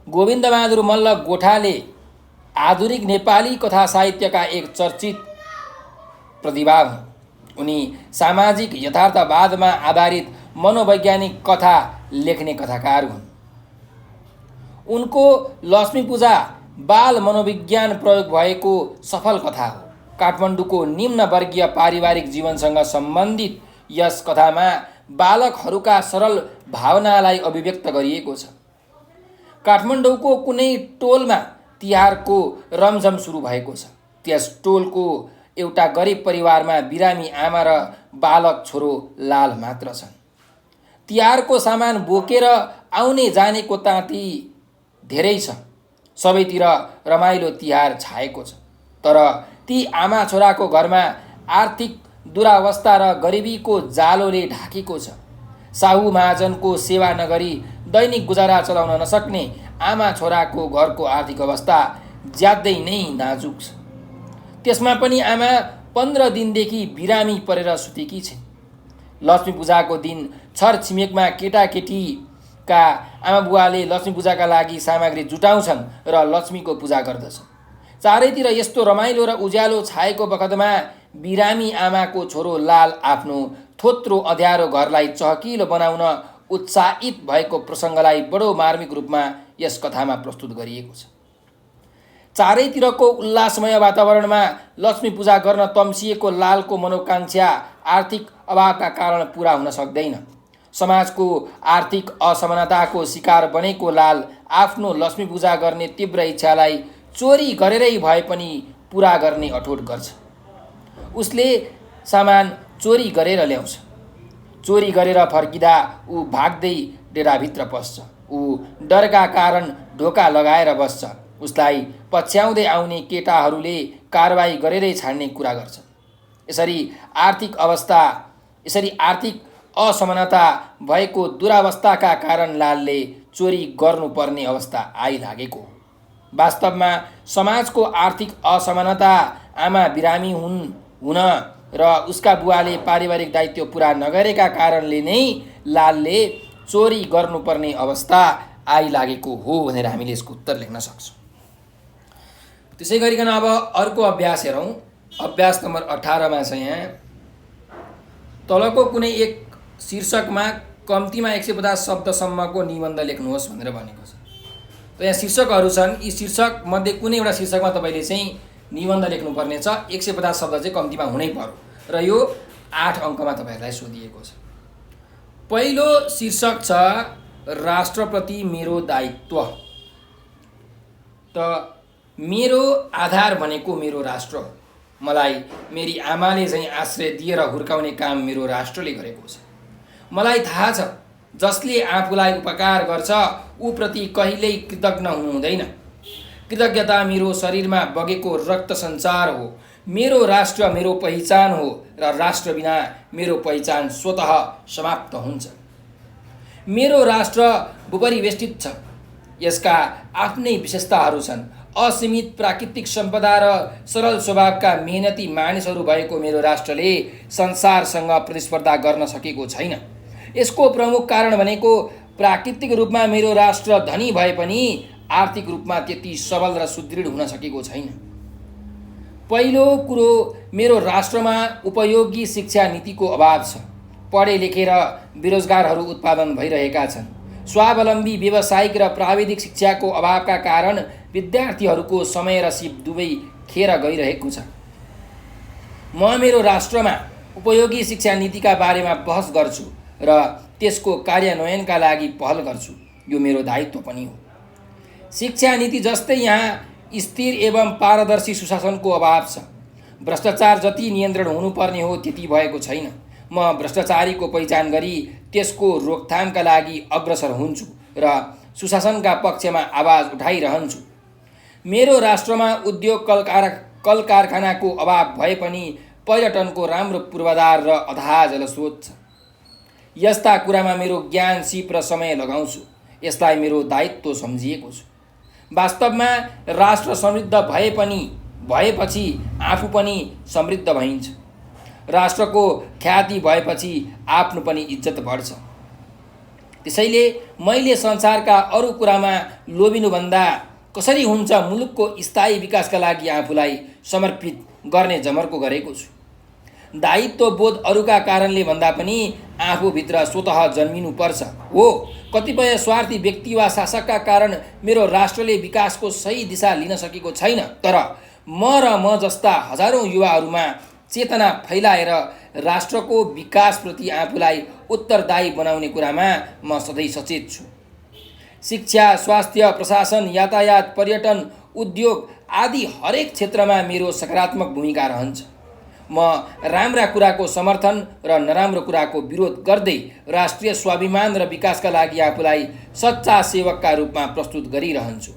गोविन्दबहादुर मल्ल गोठाले आधुनिक नेपाली कथा साहित्यका एक चर्चित प्रतिभा हुन्। उनी सामाजिक यथार्थवादमा आधारित मनोवैज्ञानिक कथा लेख्ने कथाकार हुन्। उनको लक्ष्मी पूजा बाल मनोविज्ञान प्रयोग भएको सफल कथा हो। काठमाडौँको निम्न वर्गीय पारिवारिक जीवनसँग सम्बन्धित यस कथामा बालकहरूका सरल भावनालाई अभिव्यक्त गरिएको छ। काठमाडौँको कुनै टोलमा तिहारको रमझम सुरु भएको छ। त्यस टोलको एउटा गरिब परिवारमा बिरामी आमा र बालक छोरो लाल मात्र छन्। तिहारको सामान बोकेर आउने जानेको ताँती धेरै छ। सबैतिर रमाइलो तिहार छाएको छ। तर ती आमा छोराको घरमा आर्थिक दुरावस्था र गरिबीको जालोले ढाकेको छ। साहु महाजनको सेवा नगरी दैनिक गुजारा चलाउन नसक्ने आमा छोराको घरको आर्थिक अवस्था ज्यादै नै नाजुक छ। त्यसमा पनि आमा 15 दिनदेखि बिरामी परेर सुतेकी छिन्। लक्ष्मी पूजाको दिन छर छिमेकमा केटाकेटीका आमा बुवाले लक्ष्मी पूजाका लागि सामग्री जुटाउँछन् र लक्ष्मीको पूजा गर्दछन्। चारैतिर यस्तो रमाइलो र उज्यालो छाएको बखतमा बिरामी आमाको छोरो लाल आफ्नो थोत्रो अँध्यारो घरलाई चहकिलो बनाउन उत्साहित भएको प्रसङ्गलाई बडो मार्मिक रूपमा यस कथामा प्रस्तुत गरिएको छ। चारैतिरको उल्लासमय वातावरणमा लक्ष्मी पूजा गर्न तम्सिएको लालको मनोकांक्षा आर्थिक अभावका कारण पुरा हुन सक्दैन। समाजको आर्थिक असमानताको शिकार बनेको लाल आफ्नो लक्ष्मी पूजा गर्ने तीव्र इच्छालाई चोरी गरेरै भए पनि पुरा गर्ने अठोट गर्छ। उसले सामान चोरी गरेर ल्याउँछ। चोरी गरेर फर्किँदा ऊ भाग्दै डेराभित्र पस्छ। ऊ डरका कारण ढोका लगाएर बस्छ। उसलाई पछ्याउँदै आउने केटाहरूले कारबाही गरेरै छाड्ने कुरा गर्छन्। यसरी आर्थिक असमानता भएको दुरावस्थाका कारण लालले चोरी गर्नुपर्ने अवस्था आइलागेको हो। वास्तवमा समाजको आर्थिक असमानता, आमा बिरामी हुन र उसका बुवाले पारिवारिक दायित्व पुरा नगरेका कारणले नै लालले चोरी गर्नुपर्ने अवस्था आइलागेको हो भनेर हामीले यसको उत्तर लेख्न सक्छौँ। त्यसै गरिकन अब अर्को अभ्यास हेरौँ। अभ्यास नम्बर 18मा छ यहाँ तलको कुनै एक शीर्षकमा कम्तीमा 150 शब्दसम्मको निबन्ध लेख्नुहोस् भनेर भनेको छ। त यहाँ शीर्षकहरू छन्। यी शीर्षक मध्ये कुनै एउटा शीर्षकमा तपाईँले चाहिँ निबन्ध लेख्नुपर्ने छ। 150 शब्द चाहिँ कम्तीमा हुनै पर्यो र यो 8 अङ्कमा तपाईँहरूलाई सोधिएको छ। पहिलो शीर्षक छ राष्ट्रप्रति मेरो दायित्व। त मेरो आधार भनेको मेरो राष्ट्र हो। मलाई मेरी आमाले चाहिँ आश्रय दिएर हुर्काउने काम मेरो राष्ट्रले गरेको छ। मलाई थाहा छ जसले आफूलाई उपकार गर्छ ऊप्रति कहिल्यै कृतज्ञ हुनु हुँदैन। कृतज्ञता मेरो शरीरमा बगेको रक्त सञ्चार हो। मेरो राष्ट्र मेरो पहिचान हो र राष्ट्र बिना मेरो पहिचान स्वतः समाप्त हुन्छ। मेरो राष्ट्र भूपरिवेष्टित छ। यसका आफ्नै विशेषताहरू छन्। असीमित प्राकृतिक सम्पदा र सरल स्वभावका मेहनती मानिसहरू भएको मेरो राष्ट्रले संसारसँग प्रतिस्पर्धा गर्न सकेको छैन। यसको प्रमुख कारण भनेको प्राकृतिक रूपमा मेरो राष्ट्र धनी भए पनि आर्थिक रूपमा त्यति सबल र सुदृढ हुन सकेको छैन। पहिलो कुरो, मेरो राष्ट्रमा उपयोगी शिक्षा नीतिको अभाव छ। पढे लेखेर बेरोजगारहरू उत्पादन भइरहेका छन्। स्वावलम्बी व्यावसायिक र प्राविधिक शिक्षाको अभावका कारण विद्यार्थीहरूको समय र सिप दुवै खेर गइरहेको छ। म मेरो राष्ट्रमा उपयोगी शिक्षा नीतिका बारेमा बहस गर्छु र त्यसको कार्यान्वयनका लागि पहल गर्छु। यो मेरो दायित्व पनि हो। शिक्षा नीति जस्तै यहाँ स्थिर एवं पारदर्शी सुशासनको अभाव छ। भ्रष्टाचार जति नियन्त्रण हुनुपर्ने हो त्यति भएको छैन। म भ्रष्टाचारीको पहिचान गरी त्यसको रोकथामका लागि अग्रसर हुन्छु र सुशासनका पक्षमा आवाज उठाइरहन्छु। मेरो राष्ट्रमा उद्योग कल कारखानाको अभाव भए पनि पर्यटनको राम्रो पूर्वाधार र अथाह जलस्रोत छ। यस्ता कुरामा मेरो ज्ञान, सिप र समय लगाउँछु। यसलाई मेरो दायित्व सम्झिएको छु। वास्तवमा राष्ट्र समृद्ध भएपछि आफू पनि समृद्ध भइन्छ। राष्ट्रको ख्याति भएपछि आफ्नो पनि इज्जत बढ्छ। त्यसैले मैले संसारका अरू कुरामा लोभिनुभन्दा कसरी हुन्छ मुलुकको स्थायी विकासका लागि आफूलाई समर्पित गर्ने जमर्को गरेको छु। दायित्व बोध अरूका कारणले भन्दा पनि आफूभित्र स्वतः जन्मिनुपर्छ। हो, कतिपय स्वार्थी व्यक्ति वा शासकका कारण मेरो राष्ट्रले विकासको सही दिशा लिन सकेको छैन। तर म जस्ता हजारौँ युवाहरूमा चेतना फैलाएर राष्ट्रको विकासप्रति आफूलाई उत्तरदायी बनाउने कुरामा म सधैँ सचेत छु। शिक्षा, स्वास्थ्य, प्रशासन, यातायात, पर्यटन, उद्योग आदि हरेक क्षेत्रमा मेरो सकारात्मक भूमिका रहन्छ। म राम्रा कुराको समर्थन र नराम्रो कुराको विरोध गर्दै राष्ट्रिय स्वाभिमान र विकासका लागि आफूलाई सच्चा सेवकका रूपमा प्रस्तुत गरिरहन्छु।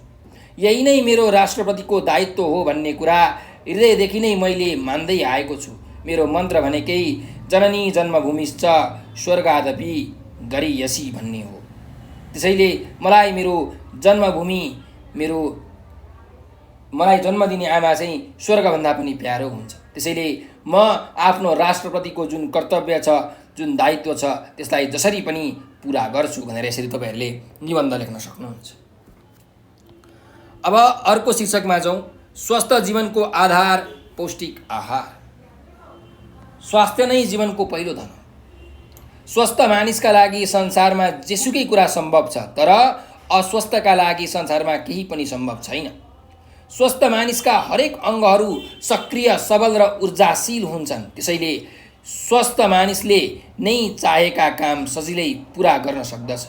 यही नै मेरो राष्ट्रप्रतिको दायित्व हो भन्ने कुरा हृदयदेखि नै मैले मान्दै आएको छु। मेरो मन्त्र भनेकै जननी जन्मभूमिश्च स्वर्गादपि गरीयसी भन्ने हो। त्यसैले मलाई जन्म दिने आमा चाहिँ स्वर्गभन्दा पनि प्यारो हुन्छ। त्यसैले म आफ्नो राष्ट्रप्रतिको जुन कर्तव्य छ, जुन दायित्व छ, त्यसलाई जसरी पनि पुरा गर्छु भनेर यसरी तपाईँहरूले निबन्ध लेख्न सक्नुहुन्छ। अब अर्को शीर्षकमा जाउँ। स्वस्थ जीवनको आधार पौष्टिक आहार। स्वास्थ्य नै जीवनको पहिलो धन हो। स्वस्थ मानिसका लागि संसारमा जेसुकै कुरा सम्भव छ, तर अस्वस्थका लागि संसारमा केही पनि सम्भव छैन। स्वस्थ मानिसका हरेक अङ्गहरू सक्रिय, सबल र ऊर्जाशील हुन्छन्। त्यसैले स्वस्थ मानिसले नै चाहेका काम सजिलै पुरा गर्न सक्दछ।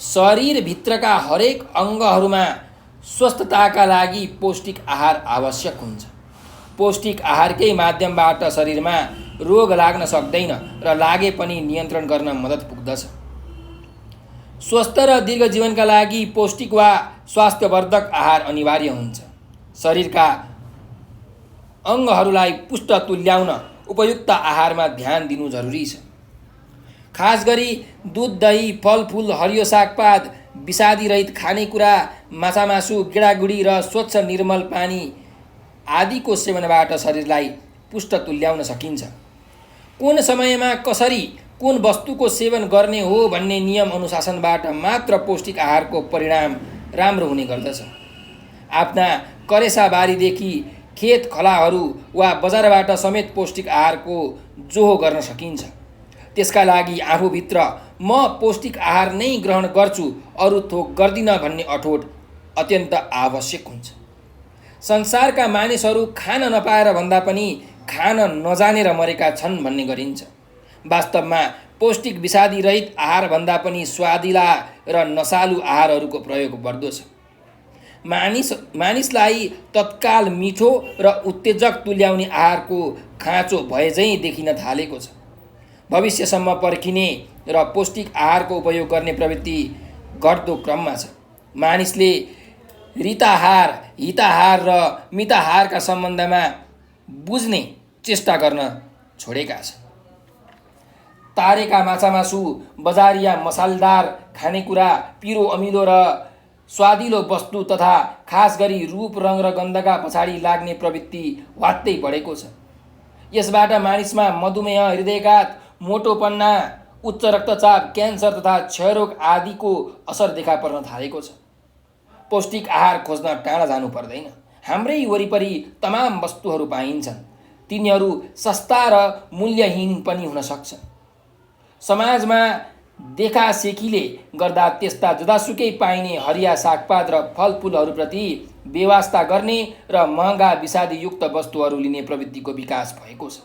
शरीरभित्रका हरेक अङ्गहरूमा स्वस्थताका लागि पौष्टिक आहार आवश्यक हुन्छ। पौष्टिक आहारकै माध्यमबाट शरीरमा रोग लाग्न सक्दैन र लागे पनि नियन्त्रण गर्न मद्दत पुग्दछ। स्वस्थ र दीर्घ जीवनका लागि पौष्टिक वा स्वास्थ्यवर्धक आहार अनिवार्य हुन्छ। शरीरका अङ्गहरूलाई पुष्ट तुल्याउन उपयुक्त आहारमा ध्यान दिनु जरुरी छ। खास गरी दुध, दही, फलफुल, हरियो सागपात, विषादी रहित खानेकुरा, माछामासु, गेडागुडी र स्वच्छ निर्मल पानी आदिको सेवनबाट शरीरलाई पुष्ट तुल्याउन सकिन्छ। कुन समयमा कसरी कुन वस्तुको सेवन गर्ने हो भन्ने नियम अनुशासनबाट मात्र पौष्टिक आहारको परिणाम राम्रो हुने गर्दछ। आफ्ना करेसाबारीदेखि खेत खलाहरू वा बजारबाट समेत पौष्टिक आहारको जोहो गर्न सकिन्छ। त्यसका लागि आफूभित्र म पौष्टिक आहार नै ग्रहण गर्छु, अरू थोक गर्दिनँ भन्ने अठोट अत्यन्त आवश्यक हुन्छ। संसारका मानिसहरू खान नपाएर भन्दा पनि खान नजानेर मरेका छन् भन्ने गरिन्छ। वास्तवमा पौष्टिक विषादी रहित आहार भन्दा पनि स्वादिला र नसालु आहारहरूको प्रयोग बढ्दो छ। मानिसलाई तत्काल मिठो र उत्तेजक तुल्याउने आहारको खाँचो भएझैँ देखिन थालेको छ। भविष्यसम्म पर्खिने र पौष्टिक आहारको उपयोग गर्ने प्रवृत्ति घट्दो क्रममा छ। मानिसले ऋताहार, हिताहार र मिताहारका सम्बन्धमा बुझ्ने चेष्टा गर्न छोडेका छन्। तारेका माछामासु, बजारिया मसालदार खानेकुरा, पिरो अमिलो र स्वादिलो वस्तु तथा खास गरी रूप, रङ र गन्धका पछाडि लाग्ने प्रवृत्ति वात्तै बढेको छ। यसबाट मानिसमा मधुमेह, हृदयघात, मोटोपन्ना, उच्च रक्तचाप, क्यान्सर तथा क्षयरोग आदिको असर देखा पर्न थालेको छ। पौष्टिक आहार खोज्न टाढा जानु पर्दैन। हाम्रै वरिपरि तमाम वस्तुहरू पाइन्छन्। तिनीहरू सस्ता र मूल्यहीन पनि हुन सक्छन्। समाजमा देखासेखीले गर्दा त्यस्ता जतासुकै पाइने हरिया सागपात र फलफुलहरूप्रति बेवास्ता गर्ने र महँगा विषादीयुक्त वस्तुहरू लिने प्रवृत्तिको विकास भएको छ।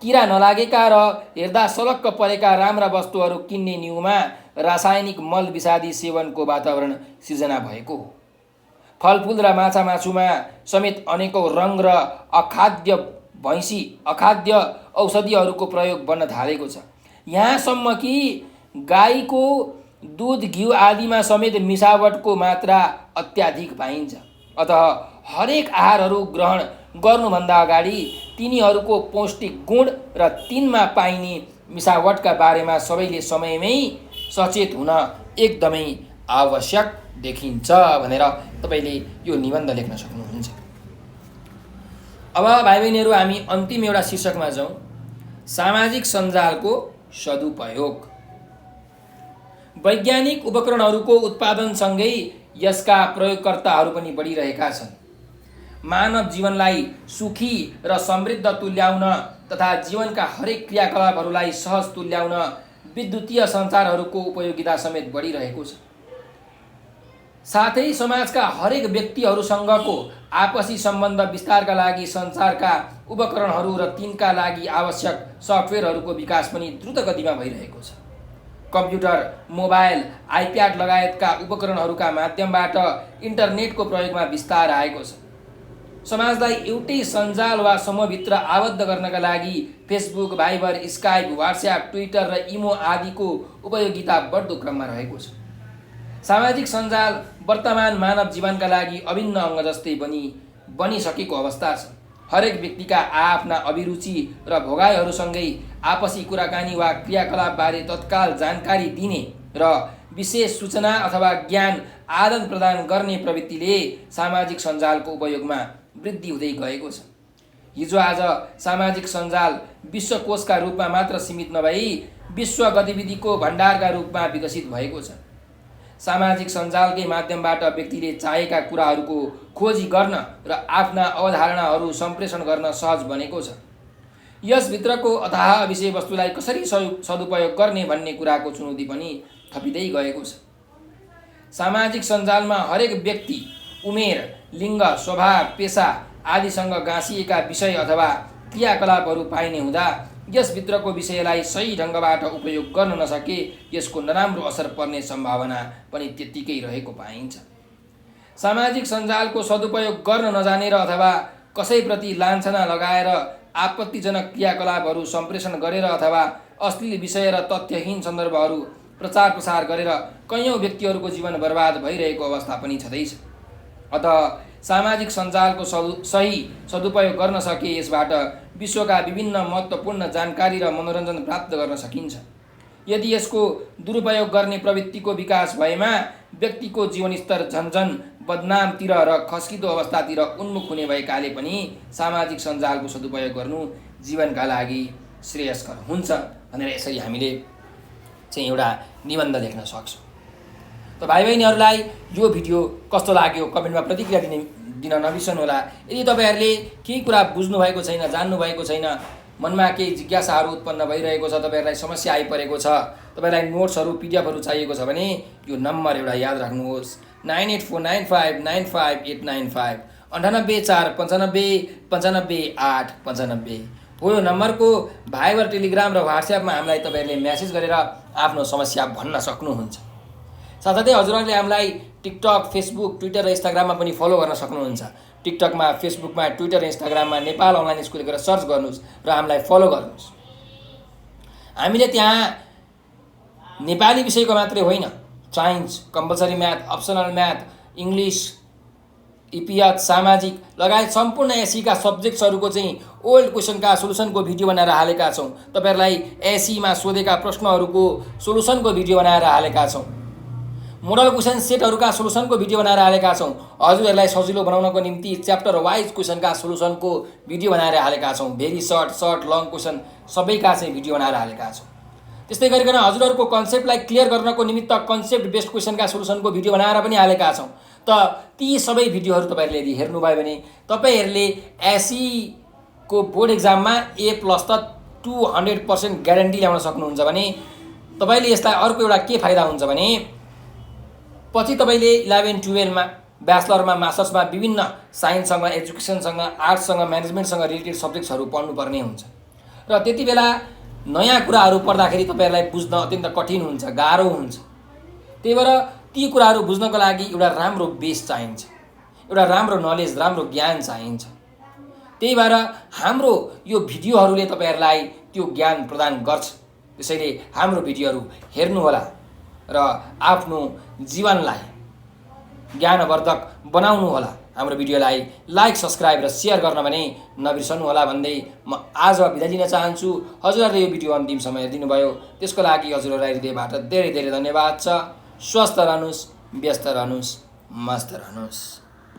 किरा नलागेका र हेर्दा सलक्क परेका राम्रा वस्तुहरू किन्ने न्युमा रासायनिक मल विषादी सेवनको वातावरण सिर्जना भएको हो। फलफुल र माछामासुमा समेत अनेकौँ रङ र अखाद्य औषधिहरूको प्रयोग बन्न थालेको छ। यहाँसम्म कि गाईको दुध घिउ आदिमा समेत मिसावटको मात्रा अत्याधिक पाइन्छ। अतः हरेक आहारहरू ग्रहण गर्नुभन्दा अगाडि तिनीहरूको पौष्टिक गुण र तिनमा पाइने मिसावटका बारेमा सबैले समयमै सचेत हुन एकदमै आवश्यक देखिन्छ भनेर तपाईँले यो निबन्ध लेख्न सक्नुहुन्छ। अब भाइ बहिनीहरू हामी अन्तिम एउटा शीर्षकमा जाउँ, सामाजिक सञ्जालको सदुपयोग। वैज्ञानिक उपकरणहरूको उत्पादनसँगै यसका प्रयोगकर्ताहरू पनि बढिरहेका छन्। मानव जीवनलाई सुखी र समृद्ध तुल्याउन तथा जीवनका हरेक क्रियाकलापहरूलाई सहज तुल्याउन विद्युतीय सञ्चारहरूको उपयोगिता समेत बढिरहेको छ। साथै समाजका हरेक व्यक्तिहरूसँगको आपसी सम्बन्ध विस्तारका लागि सञ्चारका उपकरणहरू र तिनका लागि आवश्यक सफ्टवेयरहरूको विकास पनि द्रुत गतिमा भइरहेको छ। कम्प्युटर, मोबाइल, आइप्याड लगायतका उपकरणहरूका माध्यमबाट इन्टरनेटको प्रयोगमा विस्तार आएको छ। समाजलाई एउटै सञ्जाल वा समूहभित्र आबद्ध गर्नका लागि Facebook, Viber, Skype, WhatsApp, Twitter र इमो आदिको उपयोगिता बढ्दो क्रममा रहेको छ। सामाजिक सञ्जाल वर्तमान मानव जीवनका लागि अभिन्न अङ्ग जस्तै बनिसकेको अवस्था छ। हरेक व्यक्तिका आफ्ना अभिरुचि र भोगाइहरूसँगै आपसी कुराकानी वा क्रियाकलापबारे तत्काल जानकारी दिने र विशेष सूचना अथवा ज्ञान आदान प्रदान गर्ने प्रवृत्तिले सामाजिक सञ्जालको उपयोगमा वृद्धि हुँदै गएको छ। हिजो आज सामाजिक सञ्जाल विश्वकोशका रूपमा मात्र सीमित नभई विश्व गतिविधिको भण्डारका रूपमा विकसित भएको छ। सामाजिक सञ्जालकै माध्यमबाट व्यक्तिले चाहेका कुराहरूको खोजी गर्न र आफ्ना अवधारणाहरू सम्प्रेषण गर्न सहज बनेको छ। यसभित्रको अथाह विषयवस्तुलाई कसरी सदुपयोग गर्ने भन्ने कुराको चुनौती पनि थपिँदै गएको छ। सामाजिक सञ्जालमा हरेक व्यक्ति उमेर, लिङ्ग, स्वभाव, पेसा आदिसँग गाँसिएका विषय अथवा क्रियाकलापहरू पाइने हुँदा यसभित्रको विषयलाई सही ढङ्गबाट उपयोग गर्न नसके यसको नराम्रो असर पर्ने सम्भावना पनि त्यत्तिकै रहेको पाइन्छ। सामाजिक सञ्जालको सदुपयोग गर्न नजानेर अथवा कसैप्रति लान्छना लगाएर आपत्तिजनक क्रियाकलापहरू सम्प्रेषण गरेर अथवा अश्लील विषय र तथ्यहीन सन्दर्भहरू प्रचार प्रसार गरेर कैयौँ व्यक्तिहरूको जीवन बर्बाद भइरहेको अवस्था पनि छँदैछ। अतः सामाजिक सञ्जालको सही सदुपयोग गर्न सके यसबाट विश्वका विभिन्न महत्त्वपूर्ण जानकारी र मनोरञ्जन प्राप्त गर्न सकिन्छ। यदि यसको दुरुपयोग गर्ने प्रवृत्तिको विकास भएमा व्यक्तिको जीवनस्तर झन्झन बदनामतिर र खस्किदो अवस्थातिर उन्मुख हुने भएकाले पनि सामाजिक सञ्जालको सदुपयोग गर्नु जीवनका लागि श्रेयस्कर हुन्छ भनेर यसरी हामीले चाहिँ एउटा निबन्ध लेख्न सक्छौँ। त भाइ बहिनीहरूलाई यो भिडियो कस्तो लाग्यो कमेन्टमा प्रतिक्रिया दिन नबिर्सनुहोला। यदि तपाईँहरूले केही कुरा बुझ्नुभएको छैन, जान्नुभएको छैन, मनमा केही जिज्ञासाहरू उत्पन्न भइरहेको छ, तपाईँहरूलाई समस्या आइपरेको छ, तपाईँलाई नोट्सहरू पिडिएफहरू चाहिएको छ भने यो नम्बर एउटा याद राख्नुहोस्, 9849595895 9845955895 हो। यो नम्बरको भाइबर, टेलिग्राम र व्हाट्सएपमा हामीलाई तपाईँहरूले म्यासेज गरेर आफ्नो समस्या भन्न सक्नुहुन्छ। साथसाथै हजुरहरूले हामीलाई टिकटक, फेसबुक, ट्विटर र इन्स्टाग्राममा पनि फलो गर्न सक्नुहुन्छ। टिकटकमा, फेसबुकमा, ट्विटर र इन्स्टाग्राममा नेपाल अनलाइन स्कुल लेखेर सर्च गर्नुहोस् र हामीलाई फलो गर्नुहोस्। हामीले त्यहाँ नेपाली विषयको मात्रै होइन, science, compulsory math, optional math, English, इतिहास, सामाजिक लगायत सम्पूर्ण एसीका सब्जेक्ट्सहरूको चाहिँ ओल्ड क्वेसनका सोलुसनको भिडियो बनाएर हालेका छौँ। तपाईँहरूलाई एसीमा सोधेका प्रश्नहरूको सोलुसनको भिडियो बनाएर हालेका छौँ। मोडल क्वेसन सेटहरूका सोलुसनको भिडियो बनाएर हालेका छौँ। हजुरहरूलाई सजिलो बनाउनको निम्ति च्याप्टर वाइज क्वेसनका सोलुसनको भिडियो बनाएर हालेका छौँ। भेरी सर्ट, लङ क्वेसन सबैका चाहिँ भिडियो बनाएर हालेका छौँ। त्यस्तै गरिकन हजुरहरूको कन्सेप्टलाई क्लियर गर्नको निमित्त कन्सेप्ट बेस्ड क्वेसनका सोलुसनको भिडियो बनाएर पनि हालेका छौँ। त ती सबै भिडियोहरू तपाईँहरूले यदि हेर्नुभयो भने तपाईँहरूले एसीको बोर्ड एक्जाममा A+ त 200% ग्यारेन्टी ल्याउन सक्नुहुन्छ भने तपाईँले यसलाई अर्को एउटा के फाइदा हुन्छ भने पछि तपाईँले 11-12मा ब्याचलरमा मास्टर्समा विभिन्न साइन्ससँग एजुकेसनसँग आर्ट्ससँग म्यानेजमेन्टसँग रिलेटेड सब्जेक्ट्सहरू पढ्नुपर्ने हुन्छ र त्यति बेला नयाँ कुराहरू पढ्दाखेरि तपाईँहरूलाई बुझ्न अत्यन्त कठिन हुन्छ, गाह्रो हुन्छ। त्यही भएर ती कुराहरू बुझ्नको लागि एउटा राम्रो बेस चाहिन्छ, एउटा राम्रो नलेज, राम्रो ज्ञान चाहिन्छ। त्यही भएर हाम्रो यो भिडियोहरूले तपाईँहरूलाई त्यो ज्ञान प्रदान गर्छ। त्यसैले हाम्रो भिडियोहरू हेर्नुहोला र आफ्नो जीवनलाई ज्ञानवर्धक बनाउनु होला। हाम्रो भिडियोलाई लाइक, सब्सक्राइब र सेयर गर्न भने नबिर्सनु होला भन्दै म आज बिदा दिन चाहन्छु। हजुरहरूले यो भिडियो अन्तिमसम्म हेरिदिनु भयो, त्यसको लागि हजुरहरूलाई हृदयबाट धेरै धेरै धन्यवाद छ। स्वस्थ रहनुहोस्, व्यस्त रहनुहोस्, मस्त रहनुहोस्।